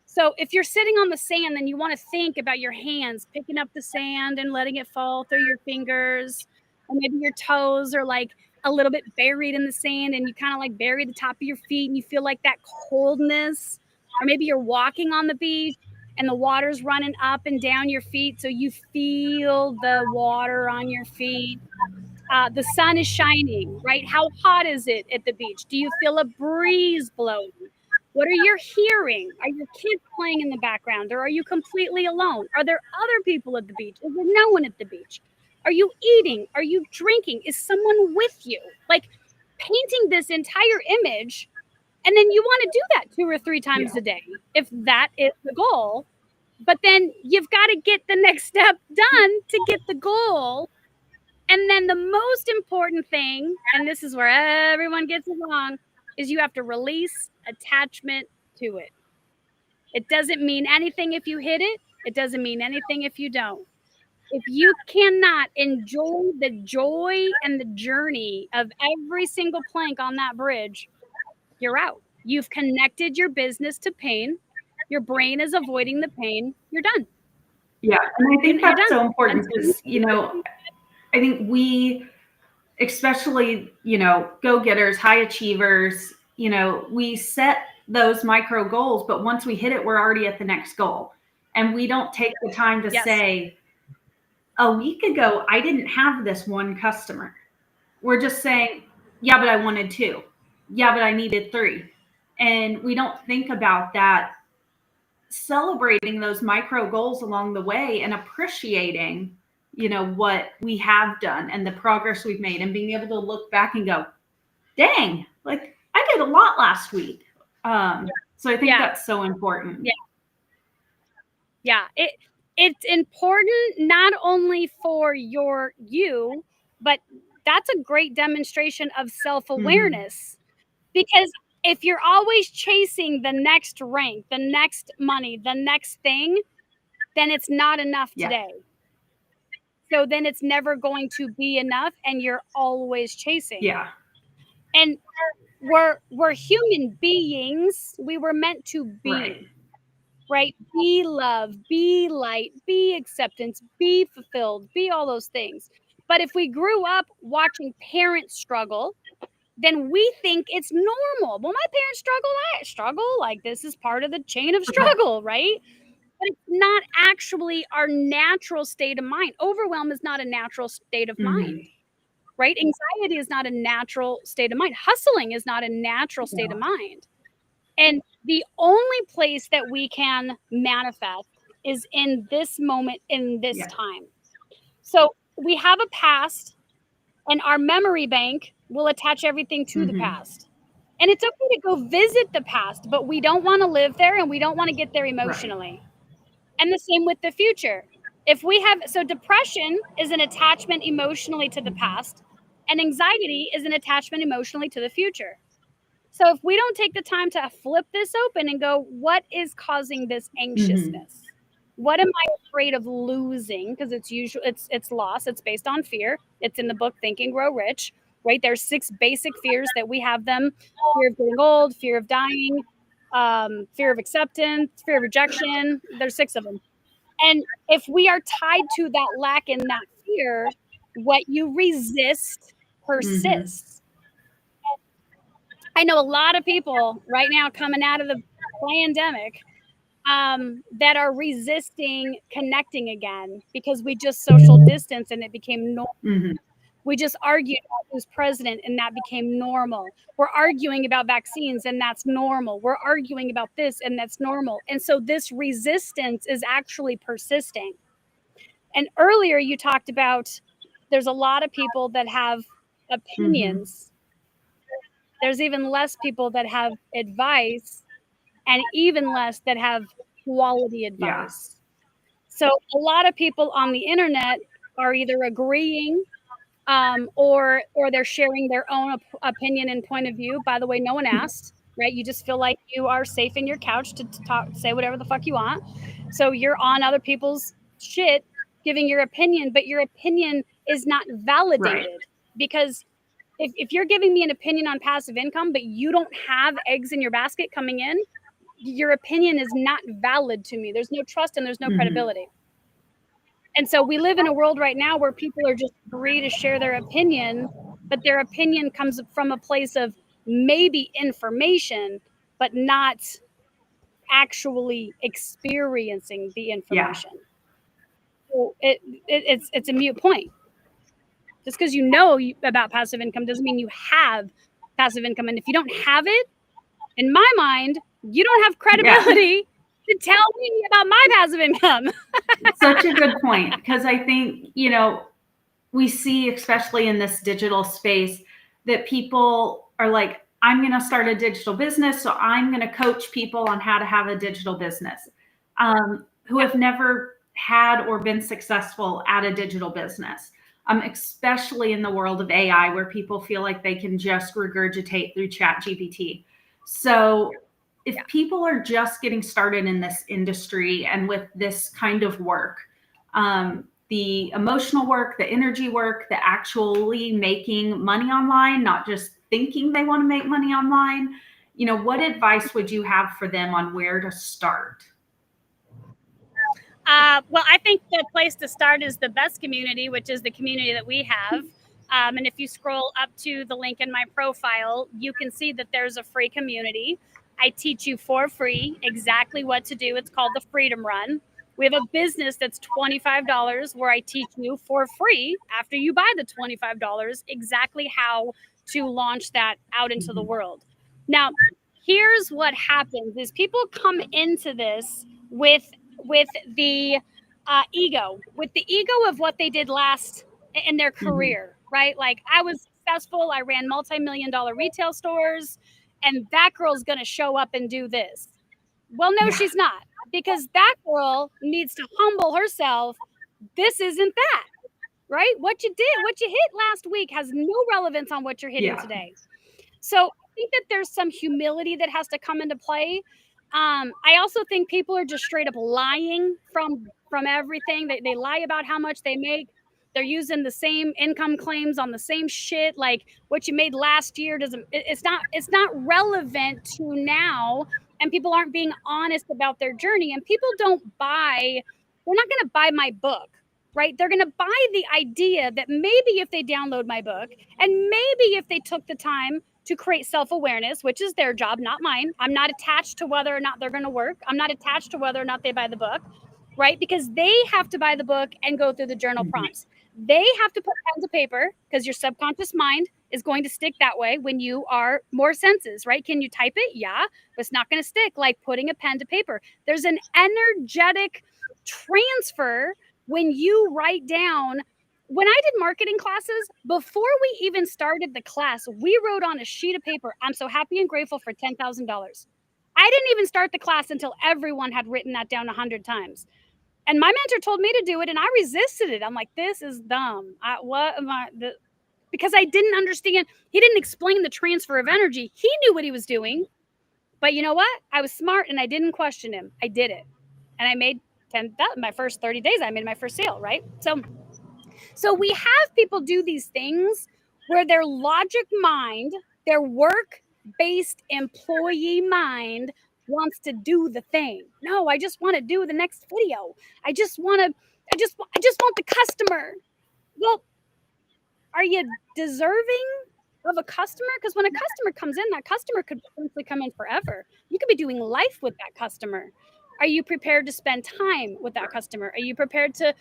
So if you're sitting on the sand, then you want to think about your hands picking up the sand and letting it fall through your fingers. Or maybe your toes are like a little bit buried in the sand and you kind of like bury the top of your feet and you feel like that coldness. Or maybe you're walking on the beach and the water's running up and down your feet, so you feel the water on your feet. The sun is shining, right? How hot is it at the beach? Do you feel a breeze blowing? What are you hearing? Are your kids playing in the background, or are you completely alone? Are there other people at the beach? Is there no one at the beach? Are you eating? Are you drinking? Is someone with you? Like painting this entire image, and then you want to do that 2 or 3 times a day, if that is the goal. But then you've got to get the next step done to get the goal. And then the most important thing, and this is where everyone gets it wrong, is you have to release attachment to it. It doesn't mean anything if you hit it. It doesn't mean anything if you don't. If you cannot enjoy the joy and the journey of every single plank on that bridge, you're out. You've connected your business to pain. Your brain is avoiding the pain. You're done. Yeah, and I think You're that's done. so important because, I think we, especially, go-getters, high achievers, we set those micro goals, but once we hit it, we're already at the next goal. And we don't take the time to say, a week ago, I didn't have this one customer. We're just saying, yeah, but I wanted 2. Yeah, but I needed 3. And we don't think about that, celebrating those micro goals along the way and appreciating, what we have done and the progress we've made, and being able to look back and go, dang, like I did a lot last week. So I think that's so important. Yeah. It's important not only for you, but that's a great demonstration of self-awareness. Because if you're always chasing the next rank, the next money, the next thing, then it's not enough today. So then it's never going to be enough, and you're always chasing. Yeah. And we're human beings. We were meant to be. Right? Be love, be light, be acceptance, be fulfilled, be all those things. But if we grew up watching parents struggle, then we think it's normal. Well, my parents struggle, I struggle. Like this is part of the chain of struggle, right? But it's not actually our natural state of mind. Overwhelm is not a natural state of mind, right? Anxiety is not a natural state of mind. Hustling is not a natural state of mind. And the only place that we can manifest is in this moment, in this time. So we have a past, and our memory bank will attach everything to the past. And it's okay to go visit the past, but we don't want to live there, and we don't want to get there emotionally. And the same with the future. So depression is an attachment emotionally to the past, and anxiety is an attachment emotionally to the future. So if we don't take the time to flip this open and go, what is causing this anxiousness? What am I afraid of losing? Because it's loss. It's based on fear. It's in the book Think and Grow Rich, right? There's 6 basic fears that we have them: fear of getting old, fear of dying, fear of acceptance, fear of rejection. There's 6 of them. And if we are tied to that lack and that fear, what you resist persists. I know a lot of people right now coming out of the pandemic that are resisting connecting again because we just social distance and it became normal. We just argued about who's president and that became normal. We're arguing about vaccines and that's normal. We're arguing about this and that's normal. And so this resistance is actually persisting. And earlier you talked about there's a lot of people that have opinions. There's even less people that have advice, and even less that have quality advice. So a lot of people on the internet are either agreeing or they're sharing their own opinion and point of view. By the way, no one asked, right? You just feel like you are safe in your couch to talk, say whatever the fuck you want. So you're on other people's shit giving your opinion, but your opinion is not validated because if you're giving me an opinion on passive income, but you don't have eggs in your basket coming in, your opinion is not valid to me. There's no trust and there's no credibility. And so we live in a world right now where people are just free to share their opinion, but their opinion comes from a place of maybe information, but not actually experiencing the information. So it's a mute point. Just because you know about passive income doesn't mean you have passive income. And if you don't have it, in my mind, you don't have credibility to tell me about my passive income. Such a good point, because I think, we see, especially in this digital space, that people are like, I'm going to start a digital business, so I'm going to coach people on how to have a digital business, who have never had or been successful at a digital business, especially in the world of AI, where people feel like they can just regurgitate through ChatGPT. So if people are just getting started in this industry and with this kind of work, the emotional work, the energy work, the actually making money online, not just thinking they want to make money online, what advice would you have for them on where to start? Well, I think the place to start is the best community, which is the community that we have. And if you scroll up to the link in my profile, you can see that there's a free community. I teach you for free exactly what to do. It's called the Freedom Run. We have a business that's $25 where I teach you for free after you buy the $25 exactly how to launch that out into the world. Now, here's what happens is people come into this with the ego of what they did last in their career, right? Like, I was successful. I ran multi-million-dollar retail stores, and that girl's going to show up and do this. Well, no, she's not, because that girl needs to humble herself. This isn't that, right? What you hit last week has no relevance on what you're hitting today. So I think that there's some humility that has to come into play. I also think people are just straight up lying from everything. They lie about how much they make. They're using the same income claims on the same shit. Like, what you made last year it's not relevant to now. And people aren't being honest about their journey. And people they're not going to buy my book, right? They're going to buy the idea that maybe if they download my book, and maybe if they took the time to create self-awareness, which is their job, not mine. I'm not attached to whether or not they're going to work. I'm not attached to whether or not they buy the book, right? Because they have to buy the book and go through the journal prompts. They have to put pen to paper, because your subconscious mind is going to stick that way when you are more senses, right? Can you type it? Yeah, but it's not going to stick like putting a pen to paper. There's an energetic transfer when you write down. When I did marketing classes, before we even started the class, we wrote on a sheet of paper, I'm so happy and grateful for $10,000. I didn't even start the class until everyone had written that down 100 times. And my mentor told me to do it, and I resisted it. I'm like, this is dumb. Because I didn't understand. He didn't explain the transfer of energy. He knew what he was doing. But you know what? I was smart, and I didn't question him. I did it. And I made my first 30 days, I made my first sale, right? So we have people do these things where their logic mind, their work-based employee mind wants to do the thing. No, I just want to do the next video. I just want the customer. Well, are you deserving of a customer? Because when a customer comes in, that customer could potentially come in forever. You could be doing life with that customer. Are you prepared to spend time with that customer? Are you prepared to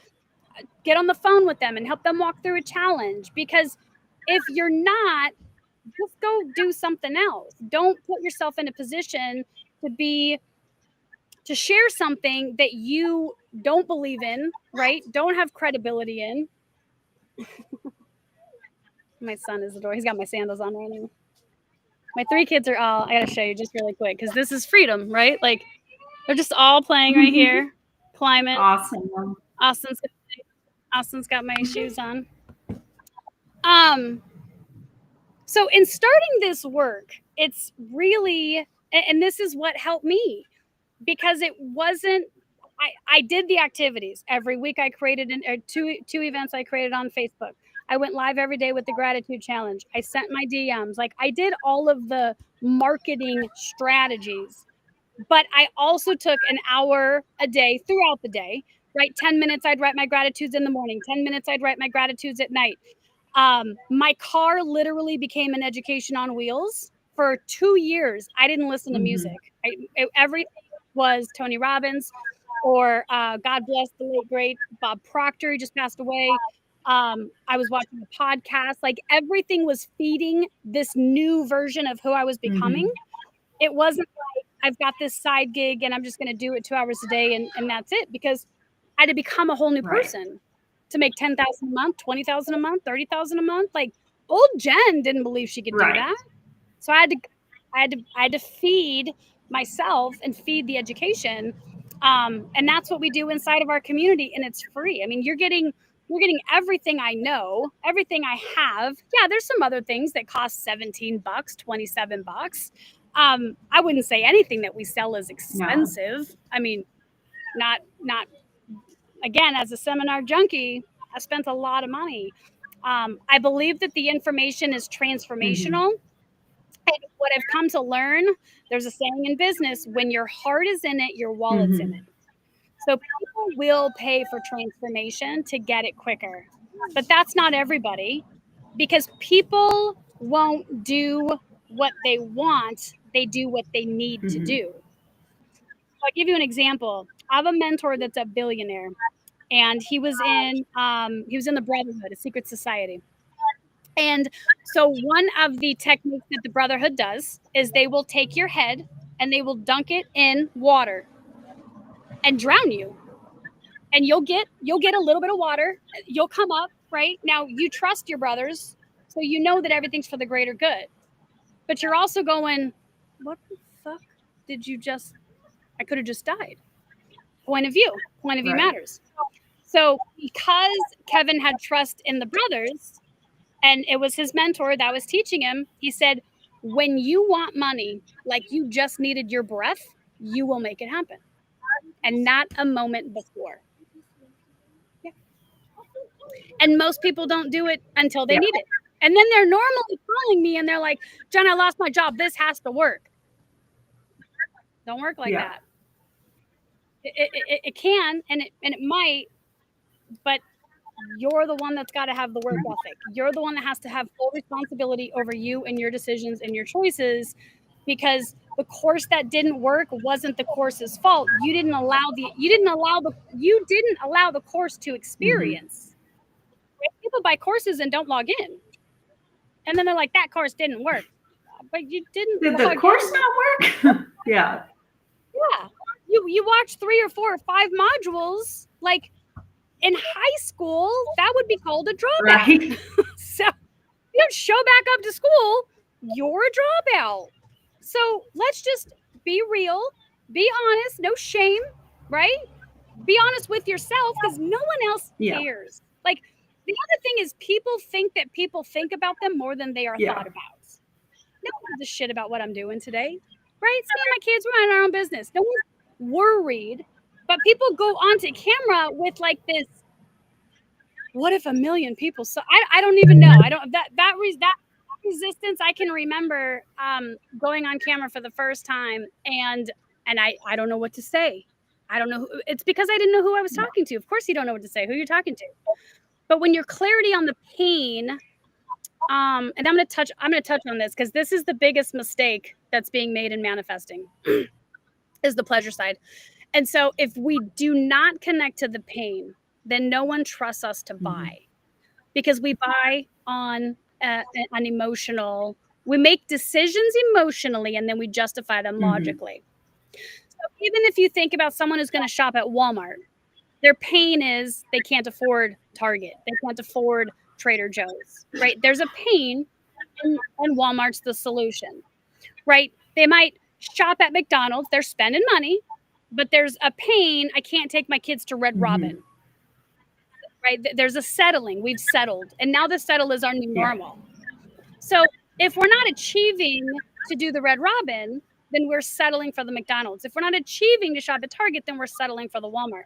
get on the phone with them and help them walk through a challenge? Because if you're not, just go do something else. Don't put yourself in a position to share something that you don't believe in, right? Don't have credibility in. My son is adorable. He's got my sandals on right now. My 3 kids are all, I gotta show you just really quick, because this is freedom, right? Like, they're just all playing right here. Climate. Awesome. Austin's got my shoes on. So in starting this work, it's really, and this is what helped me, because it wasn't, I did the activities every week. I created two events I created on Facebook. I went live every day with the gratitude challenge. I sent my DMs. Like, I did all of the marketing strategies, but I also took an hour a day throughout the day, right? 10 minutes, I'd write my gratitudes in the morning. 10 minutes, I'd write my gratitudes at night. My car literally became an education on wheels. For 2 years, I didn't listen to music. Everything was Tony Robbins, or God bless the late, great Bob Proctor, who just passed away. I was watching a podcast. Like everything was feeding this new version of who I was becoming. It wasn't like I've got this side gig and I'm just going to do it 2 hours a day and that's it, because I had to become a whole new Right. person to make 10,000 a month, 20,000 a month, 30,000 a month. Like old Jen didn't believe she could Right. do that. So I had to feed myself and feed the education. And that's what we do inside of our community, and it's free. I mean, you're getting everything I know, everything I have. Yeah, there's some other things that cost $17, $27. I wouldn't say anything that we sell is expensive. I mean, not again, as a seminar junkie, I spent a lot of money. I believe that the information is transformational. And what I've come to learn, there's a saying in business, when your heart is in it, your wallet's in it. So people will pay for transformation to get it quicker. But that's not everybody, because people won't do what they want. They do what they need to do. So I'll give you an example. I have a mentor that's a billionaire, and he was in the Brotherhood, a secret society. And so one of the techniques that the Brotherhood does is they will take your head and they will dunk it in water and drown you. And you'll get a little bit of water. You'll come up, right? Now you trust your brothers, so you know that everything's for the greater good. But you're also going, what the fuck did you just, I could have just died. Point of view Right. matters. So because Kevin had trust in the brothers, and it was his mentor that was teaching him, he said, when you want money, like you just needed your breath, you will make it happen. And not a moment before. Yeah. And most people don't do it until they need it. And then they're normally calling me and they're like, Jen, I lost my job. This has to work. Don't work like that. It can, and it might, but you're the one that's got to have the work ethic. You're the one that has to have full responsibility over you and your decisions and your choices, because the course that didn't work wasn't the course's fault. You didn't allow the course to experience. People buy courses and don't log in, and then they're like, that course didn't work. But you didn't. Did the course not work? Yeah. You watch 3 or 4 or 5 modules. Like in high school, that would be called a dropout. Right. So you don't show back up to school, you're a dropout. So let's just be real, be honest, no shame, right? Be honest with yourself, because no one else cares. Like the other thing is, people think that people think about them more than they are thought about. No one gives a shit about what I'm doing today, right? It's me and my kids, we're minding our own business. No one's worried, but people go onto camera with like this, what if 1 million people saw? I don't even know. I don't that resistance. I can remember going on camera for the first time, and I don't know what to say. I don't know. It's because I didn't know who I was talking to. Of course, you don't know what to say. Who you're talking to. But when your clarity on the pain, and I'm going to touch on this, because this is the biggest mistake that's being made in manifesting, is the pleasure side. And so if we do not connect to the pain, then no one trusts us to buy, because we buy on an emotional, we make decisions emotionally and then we justify them logically. So even if you think about someone who's going to shop at Walmart, their pain is they can't afford Target, they can't afford Trader Joe's, right? There's a pain, and Walmart's the solution, right? They might shop at McDonald's, they're spending money, but there's a pain, I can't take my kids to Red Robin, right? There's a settling, we've settled, and now the settle is our new normal. So if we're not achieving to do the Red Robin, then we're settling for the McDonald's. If we're not achieving to shop at Target, then we're settling for the Walmart.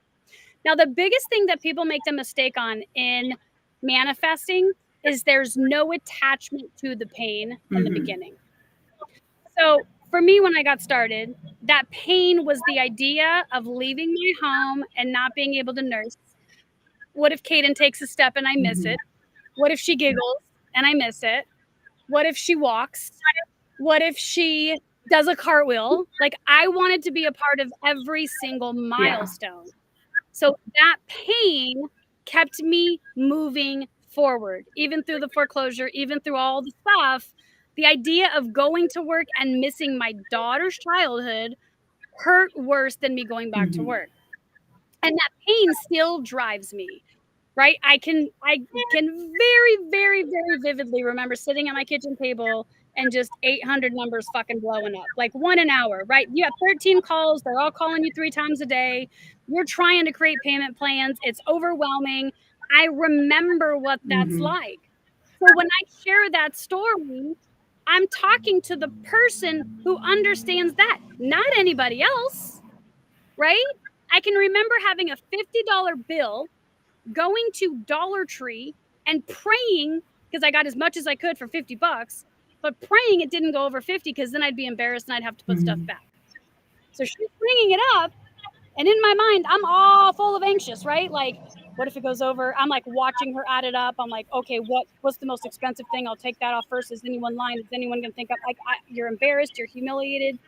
Now, the biggest thing that people make the mistake on in manifesting is there's no attachment to the pain in the beginning. So for me, when I got started, that pain was the idea of leaving my home and not being able to nurse. What if Kaden takes a step and I miss it? What if she giggles and I miss it? What if she walks? What if she does a cartwheel? Like, I wanted to be a part of every single milestone. So that pain kept me moving forward, even through the foreclosure, even through all the stuff. The idea of going to work and missing my daughter's childhood hurt worse than me going back to work. And that pain still drives me, right? I can very, very, very vividly remember sitting at my kitchen table and just 800 numbers fucking blowing up, like 1 an hour, right? You have 13 calls. They're all calling you 3 times a day. You're trying to create payment plans. It's overwhelming. I remember what that's like. So when I share that story, I'm talking to the person who understands that, not anybody else, right? I can remember having a $50 bill, going to Dollar Tree and praying, because I got as much as I could for $50, but praying it didn't go over 50 because then I'd be embarrassed and I'd have to put stuff back. So she's bringing it up, and in my mind, I'm all full of anxious, right? Like, what if it goes over? I'm like watching her add it up. I'm like, okay, what's the most expensive thing? I'll take that off first. Is anyone lying? Is anyone going to think like you're embarrassed? You're humiliated.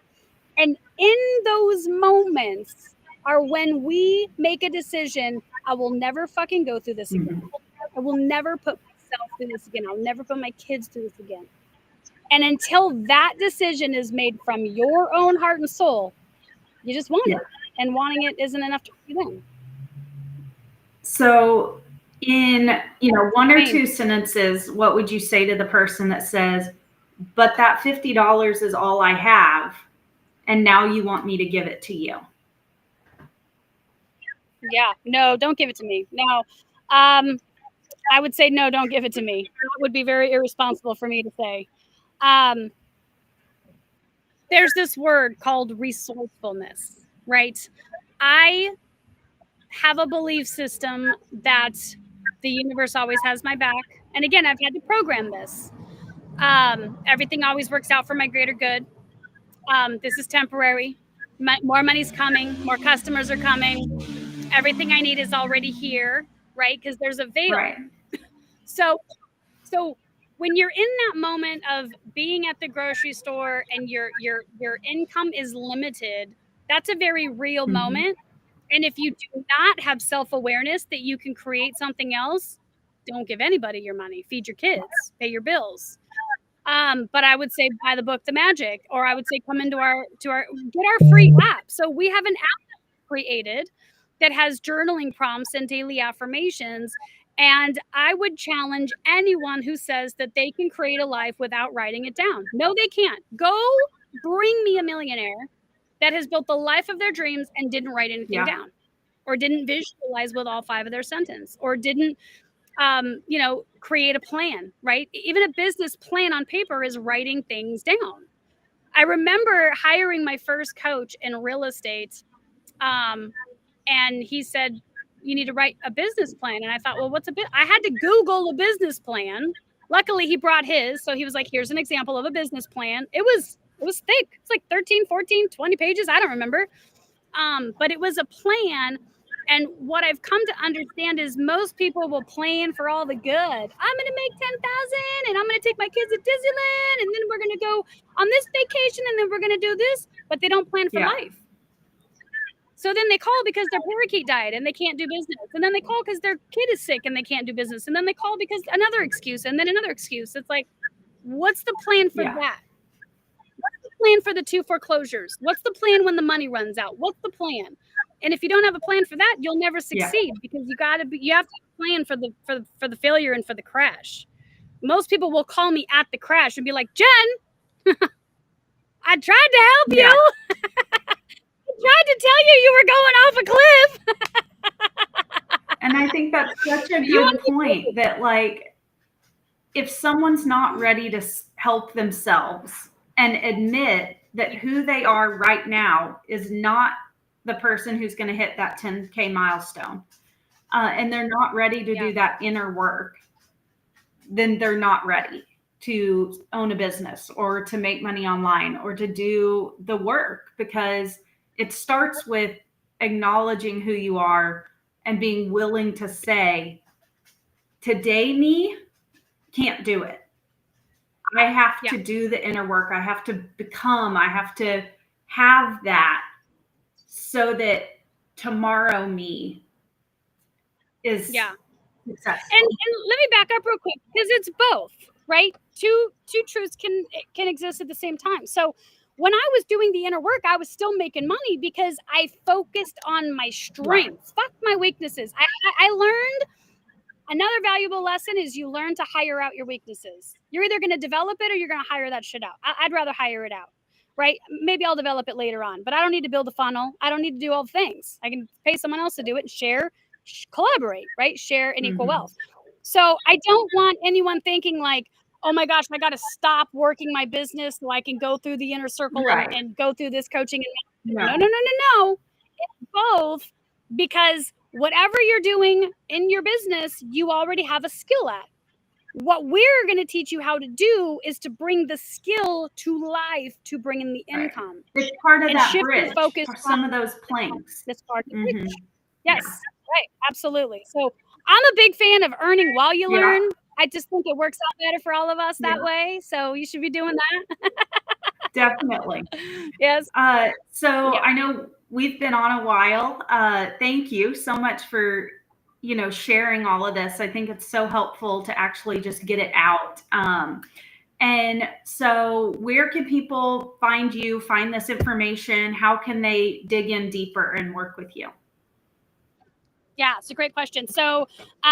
And in those moments are when we make a decision. I will never fucking go through this again. I will never put myself through this again. I'll never put my kids through this again. And until that decision is made from your own heart and soul, you just want it. And wanting it isn't enough to keep you in. So in, 1 or 2 sentences, what would you say to the person that says, but that $50 is all I have, and now you want me to give it to you? Yeah, no, don't give it to me. No, I would say, no, don't give it to me. That would be very irresponsible for me to say. There's this word called resourcefulness, right? I have a belief system that the universe always has my back. And again, I've had to program this. Everything always works out for my greater good. This is temporary. More money's coming. More customers are coming. Everything I need is already here, right? Because there's a veil. Right. So when you're in that moment of being at the grocery store and your income is limited, that's a very real moment. And if you do not have self-awareness that you can create something else, don't give anybody your money. Feed your kids, pay your bills. But I would say buy the book, The Magic, or I would say come into get our free app. So we have an app created that has journaling prompts and daily affirmations. And I would challenge anyone who says that they can create a life without writing it down. No, they can't. Go bring me a millionaire that has built the life of their dreams and didn't write anything down, or didn't visualize with all 5 of their sentences, or didn't, create a plan, right? Even a business plan on paper is writing things down. I remember hiring my first coach in real estate. And he said, you need to write a business plan. And I thought, well, I had to Google a business plan. Luckily, he brought his. So he was like, here's an example of a business plan. It was thick. It's like 13, 14, 20 pages. I don't remember. But it was a plan. And what I've come to understand is most people will plan for all the good. I'm going to make 10,000 and I'm going to take my kids to Disneyland. And then we're going to go on this vacation and then we're going to do this. But they don't plan for life. So then they call because their parakeet died and they can't do business. And then they call because their kid is sick and they can't do business. And then they call because another excuse and then another excuse. It's like, what's the plan for that? What's the plan for the 2 foreclosures? What's the plan when the money runs out? What's the plan? And if you don't have a plan for that, you'll never succeed because you have to plan for the failure and for the crash. Most people will call me at the crash and be like, Jen, I tried to help you. Tried to tell you were going off a cliff. And I think that's such a good point that, like, if someone's not ready to help themselves and admit that who they are right now is not the person who's going to hit that 10K milestone, and they're not ready to do that inner work, then they're not ready to own a business or to make money online or to do the work, because it starts with acknowledging who you are and being willing to say, today me can't do it. I have to do the inner work. I have to I have to have that so that tomorrow me is successful. And let me back up real quick because it's both, right? Two truths can exist at the same time. So when I was doing the inner work, I was still making money because I focused on my strengths. Fuck my weaknesses. I learned another valuable lesson is you learn to hire out your weaknesses. You're either going to develop it or you're going to hire that shit out. I'd rather hire it out, right? Maybe I'll develop it later on, but I don't need to build a funnel. I don't need to do all the things. I can pay someone else to do it and share, collaborate, right? Share and equal wealth. So I don't want anyone thinking like, oh my gosh, I got to stop working my business so I can go through the inner circle and go through this coaching. No. It's both, because whatever you're doing in your business, you already have a skill at. What we're going to teach you how to do is to bring the skill to life, to bring in the income. It's part of and that shift bridge, your focus some of those planks. That's part of the bridge. Yes, right, absolutely. So I'm a big fan of earning while you learn. I just think it works out better for all of us that way. So you should be doing that. Definitely. Yes. So I know we've been on a while. Thank you so much for, sharing all of this. I think it's so helpful to actually just get it out. And so where can people find you, find this information? How can they dig in deeper and work with you? Yeah, it's a great question. So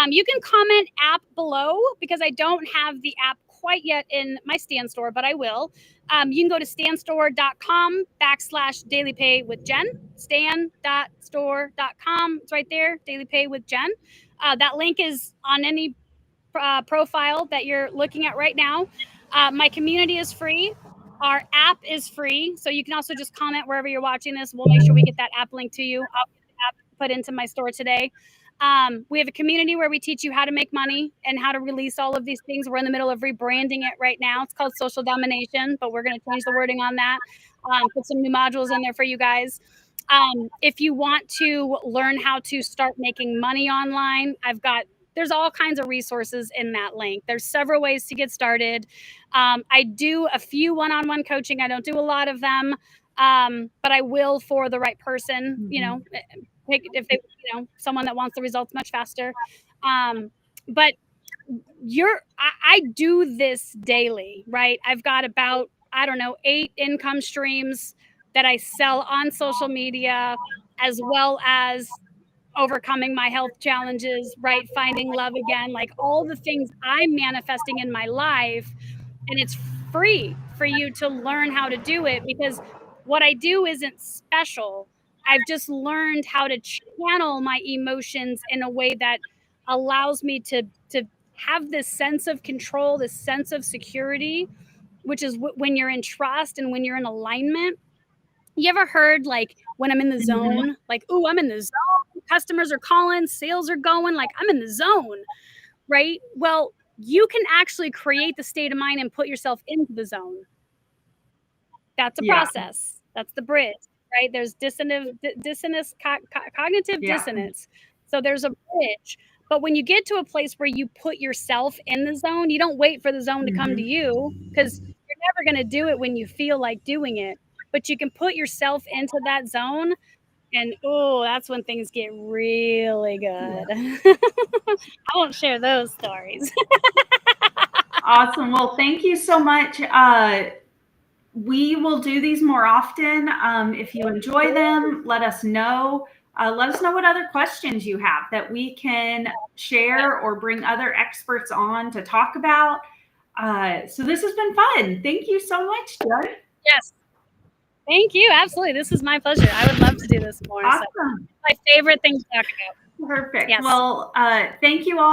you can comment app below because I don't have the app quite yet in my Stan Store, but I will. You can go to stanstore.com/dailypay with Jen. Stan.store.com. It's right there, Daily Pay with Jen. That link is on any profile that you're looking at right now. My community is free. Our app is free. So you can also just comment wherever you're watching this. We'll make sure we get that app link to you. I'll get the app put into my store today. We have a community where we teach you how to make money and how to release all of these things. We're in the middle of rebranding it right now. It's called Social Domination, but we're going to change the wording on that. Put some new modules in there for you guys. If you want to learn how to start making money online, there's all kinds of resources in that link. There's several ways to get started. I do a few one-on-one coaching. I don't do a lot of them, but I will for the right person, if they, someone that wants the results much faster. But I do this daily, right? I've got about, 8 income streams that I sell on social media, as well as overcoming my health challenges, right? Finding love again, like all the things I'm manifesting in my life. And it's free for you to learn how to do it, because what I do isn't special. I've just learned how to channel my emotions in a way that allows me to have this sense of control, this sense of security, which is when you're in trust and when you're in alignment. You ever heard like when I'm in the zone, like, ooh, I'm in the zone. Customers are calling, sales are going, like I'm in the zone, right? Well, you can actually create the state of mind and put yourself into the zone. That's a process. That's the bridge, right? There's cognitive dissonance. So there's a bridge. But when you get to a place where you put yourself in the zone, you don't wait for the zone to come to you, because you're never going to do it when you feel like doing it. But you can put yourself into that zone, and that's when things get really good. I won't share those stories. Awesome. Well, thank you so much. We will do these more often. If you enjoy them, let us know. Let us know what other questions you have that we can share or bring other experts on to talk about. So this has been fun. Thank you so much, Jen. Yes. Thank you. Absolutely. This is my pleasure. I would love to do this more. Awesome. So, my favorite thing to talk about. Perfect. Yes. Well, thank you all.